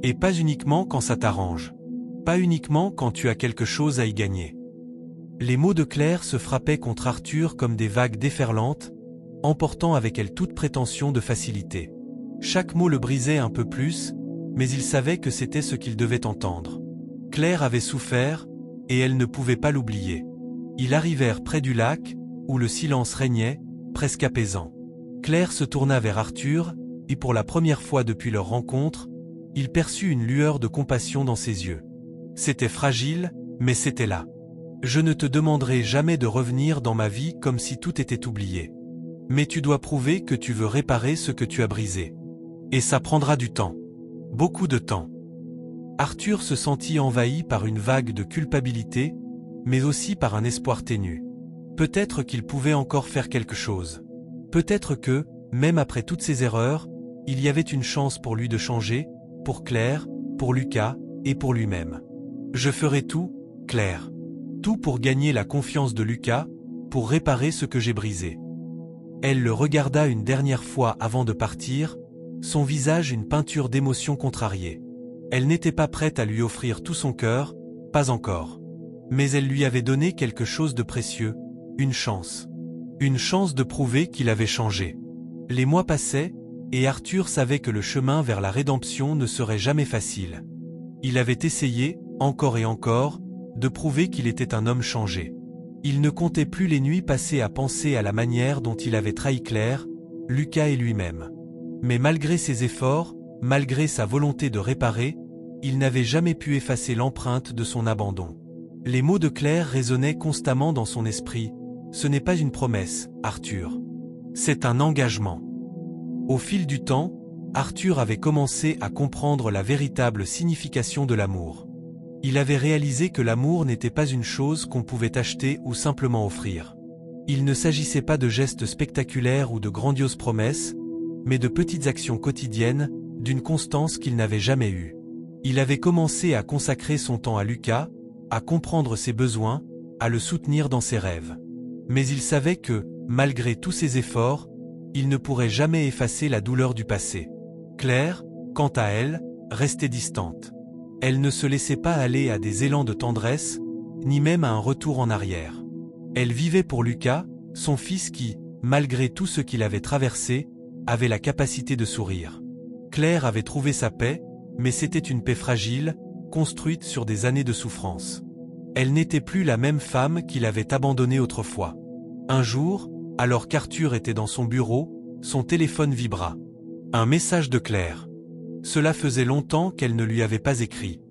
Speaker 1: Et pas uniquement quand ça t'arrange. Pas uniquement quand tu as quelque chose à y gagner. » Les mots de Claire se frappaient contre Arthur comme des vagues déferlantes, emportant avec elles toute prétention de facilité. Chaque mot le brisait un peu plus, mais il savait que c'était ce qu'il devait entendre. Claire avait souffert, et elle ne pouvait pas l'oublier. Ils arrivèrent près du lac, où le silence régnait, presque apaisant. Claire se tourna vers Arthur, et pour la première fois depuis leur rencontre, il perçut une lueur de compassion dans ses yeux. C'était fragile, mais c'était là. « Je ne te demanderai jamais de revenir dans ma vie comme si tout était oublié. Mais tu dois prouver que tu veux réparer ce que tu as brisé. Et ça prendra du temps. Beaucoup de temps. » Arthur se sentit envahi par une vague de culpabilité, mais aussi par un espoir ténu. Peut-être qu'il pouvait encore faire quelque chose. Peut-être que, même après toutes ces erreurs, il y avait une chance pour lui de changer, pour Claire, pour Lucas, et pour lui-même. « Je ferai tout, Claire. Tout pour gagner la confiance de Lucas, pour réparer ce que j'ai brisé. » Elle le regarda une dernière fois avant de partir, son visage une peinture d'émotion contrariée. Elle n'était pas prête à lui offrir tout son cœur, pas encore. Mais elle lui avait donné quelque chose de précieux, une chance. Une chance de prouver qu'il avait changé. Les mois passaient, et Arthur savait que le chemin vers la rédemption ne serait jamais facile. Il avait essayé, encore et encore, de prouver qu'il était un homme changé. Il ne comptait plus les nuits passées à penser à la manière dont il avait trahi Claire, Lucas et lui-même. Mais malgré ses efforts, malgré sa volonté de réparer, il n'avait jamais pu effacer l'empreinte de son abandon. Les mots de Claire résonnaient constamment dans son esprit. « Ce n'est pas une promesse, Arthur. C'est un engagement. » Au fil du temps, Arthur avait commencé à comprendre la véritable signification de l'amour. Il avait réalisé que l'amour n'était pas une chose qu'on pouvait acheter ou simplement offrir. Il ne s'agissait pas de gestes spectaculaires ou de grandioses promesses, mais de petites actions quotidiennes, d'une constance qu'il n'avait jamais eue. Il avait commencé à consacrer son temps à Lucas, à comprendre ses besoins, à le soutenir dans ses rêves. Mais il savait que, malgré tous ses efforts, il ne pourrait jamais effacer la douleur du passé. Claire, quant à elle, restait distante. Elle ne se laissait pas aller à des élans de tendresse, ni même à un retour en arrière. Elle vivait pour Lucas, son fils qui, malgré tout ce qu'il avait traversé, avait la capacité de sourire. Claire avait trouvé sa paix, mais c'était une paix fragile, construite sur des années de souffrance. Elle n'était plus la même femme qu'il avait abandonnée autrefois. Un jour, alors qu'Arthur était dans son bureau, son téléphone vibra. Un message de Claire. Cela faisait longtemps qu'elle ne lui avait pas écrit.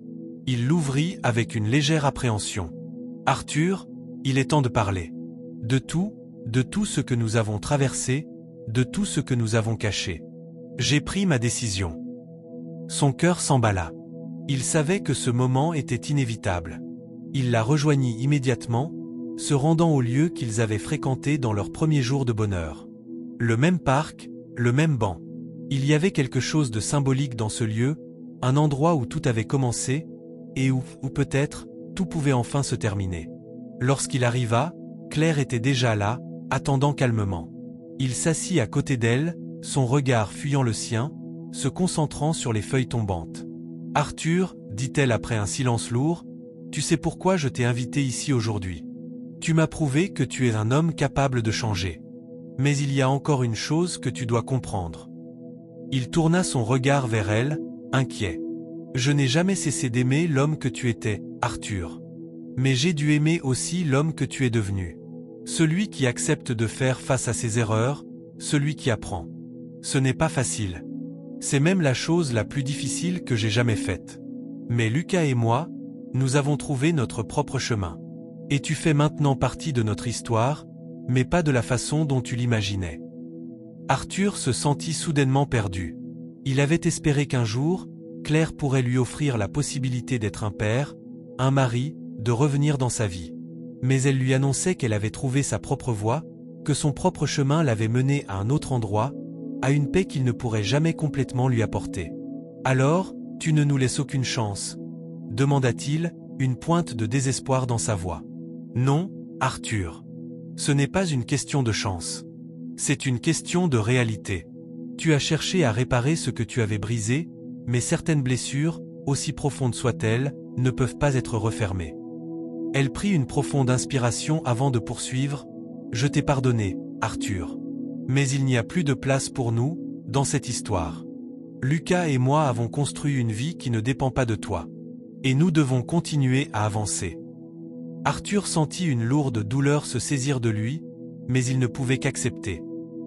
Speaker 1: Il l'ouvrit avec une légère appréhension. « Arthur, il est temps de parler. De tout ce que nous avons traversé, de tout ce que nous avons caché. J'ai pris ma décision. » Son cœur s'emballa. Il savait que ce moment était inévitable. Il la rejoignit immédiatement, se rendant au lieu qu'ils avaient fréquenté dans leurs premiers jours de bonheur. Le même parc, le même banc. Il y avait quelque chose de symbolique dans ce lieu, un endroit où tout avait commencé, et où peut-être, tout pouvait enfin se terminer. Lorsqu'il arriva, Claire était déjà là, attendant calmement. Il s'assit à côté d'elle, son regard fuyant le sien, se concentrant sur les feuilles tombantes. « Arthur, dit-elle après un silence lourd, tu sais pourquoi je t'ai invité ici aujourd'hui. Tu m'as prouvé que tu es un homme capable de changer. Mais il y a encore une chose que tu dois comprendre. » Il tourna son regard vers elle, inquiet. « Je n'ai jamais cessé d'aimer l'homme que tu étais, Arthur. Mais j'ai dû aimer aussi l'homme que tu es devenu. Celui qui accepte de faire face à ses erreurs, celui qui apprend. Ce n'est pas facile. C'est même la chose la plus difficile que j'ai jamais faite. Mais Lucas et moi, nous avons trouvé notre propre chemin. Et tu fais maintenant partie de notre histoire, mais pas de la façon dont tu l'imaginais. » Arthur se sentit soudainement perdu. Il avait espéré qu'un jour, Claire pourrait lui offrir la possibilité d'être un père, un mari, de revenir dans sa vie. Mais elle lui annonçait qu'elle avait trouvé sa propre voie, que son propre chemin l'avait mené à un autre endroit, à une paix qu'il ne pourrait jamais complètement lui apporter. « Alors, tu ne nous laisses aucune chance ?» demanda-t-il, une pointe de désespoir dans sa voix. « Non, Arthur. Ce n'est pas une question de chance. C'est une question de réalité. Tu as cherché à réparer ce que tu avais brisé, mais certaines blessures, aussi profondes soient-elles, ne peuvent pas être refermées. » Elle prit une profonde inspiration avant de poursuivre. « Je t'ai pardonné, Arthur. Mais il n'y a plus de place pour nous, dans cette histoire. Lucas et moi avons construit une vie qui ne dépend pas de toi. Et nous devons continuer à avancer. » Arthur sentit une lourde douleur se saisir de lui, mais il ne pouvait qu'accepter.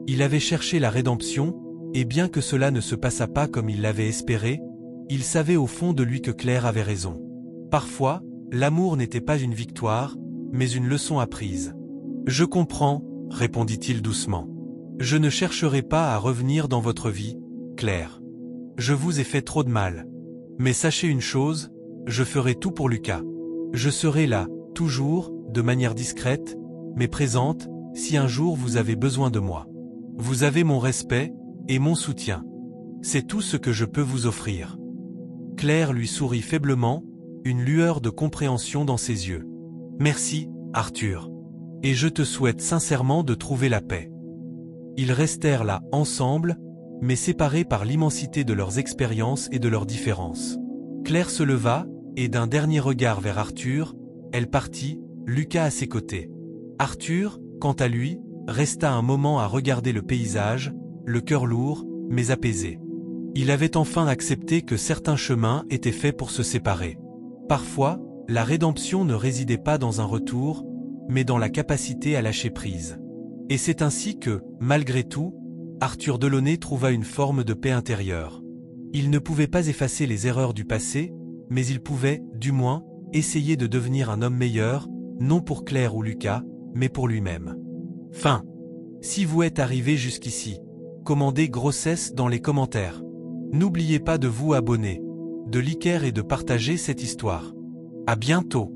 Speaker 1: Il avait cherché la rédemption, et bien que cela ne se passât pas comme il l'avait espéré, il savait au fond de lui que Claire avait raison. Parfois, l'amour n'était pas une victoire, mais une leçon apprise. « Je comprends, » répondit-il doucement. « Je ne chercherai pas à revenir dans votre vie, Claire. Je vous ai fait trop de mal. Mais sachez une chose, je ferai tout pour Lucas. Je serai là, toujours, de manière discrète, mais présente, si un jour vous avez besoin de moi. Vous avez mon respect, et mon soutien. C'est tout ce que je peux vous offrir. » Claire lui sourit faiblement, une lueur de compréhension dans ses yeux. « Merci, Arthur. Et je te souhaite sincèrement de trouver la paix. » Ils restèrent là, ensemble, mais séparés par l'immensité de leurs expériences et de leurs différences. Claire se leva, et d'un dernier regard vers Arthur, elle partit, Lucas à ses côtés. Arthur, quant à lui, resta un moment à regarder le paysage, le cœur lourd, mais apaisé. Il avait enfin accepté que certains chemins étaient faits pour se séparer. Parfois, la rédemption ne résidait pas dans un retour, mais dans la capacité à lâcher prise. Et c'est ainsi que, malgré tout, Arthur Delaunay trouva une forme de paix intérieure. Il ne pouvait pas effacer les erreurs du passé, mais il pouvait, du moins, essayer de devenir un homme meilleur, non pour Claire ou Lucas, mais pour lui-même. Fin. Si vous êtes arrivé jusqu'ici, commandez grossesse dans les commentaires. N'oubliez pas de vous abonner, de liker et de partager cette histoire. À bientôt.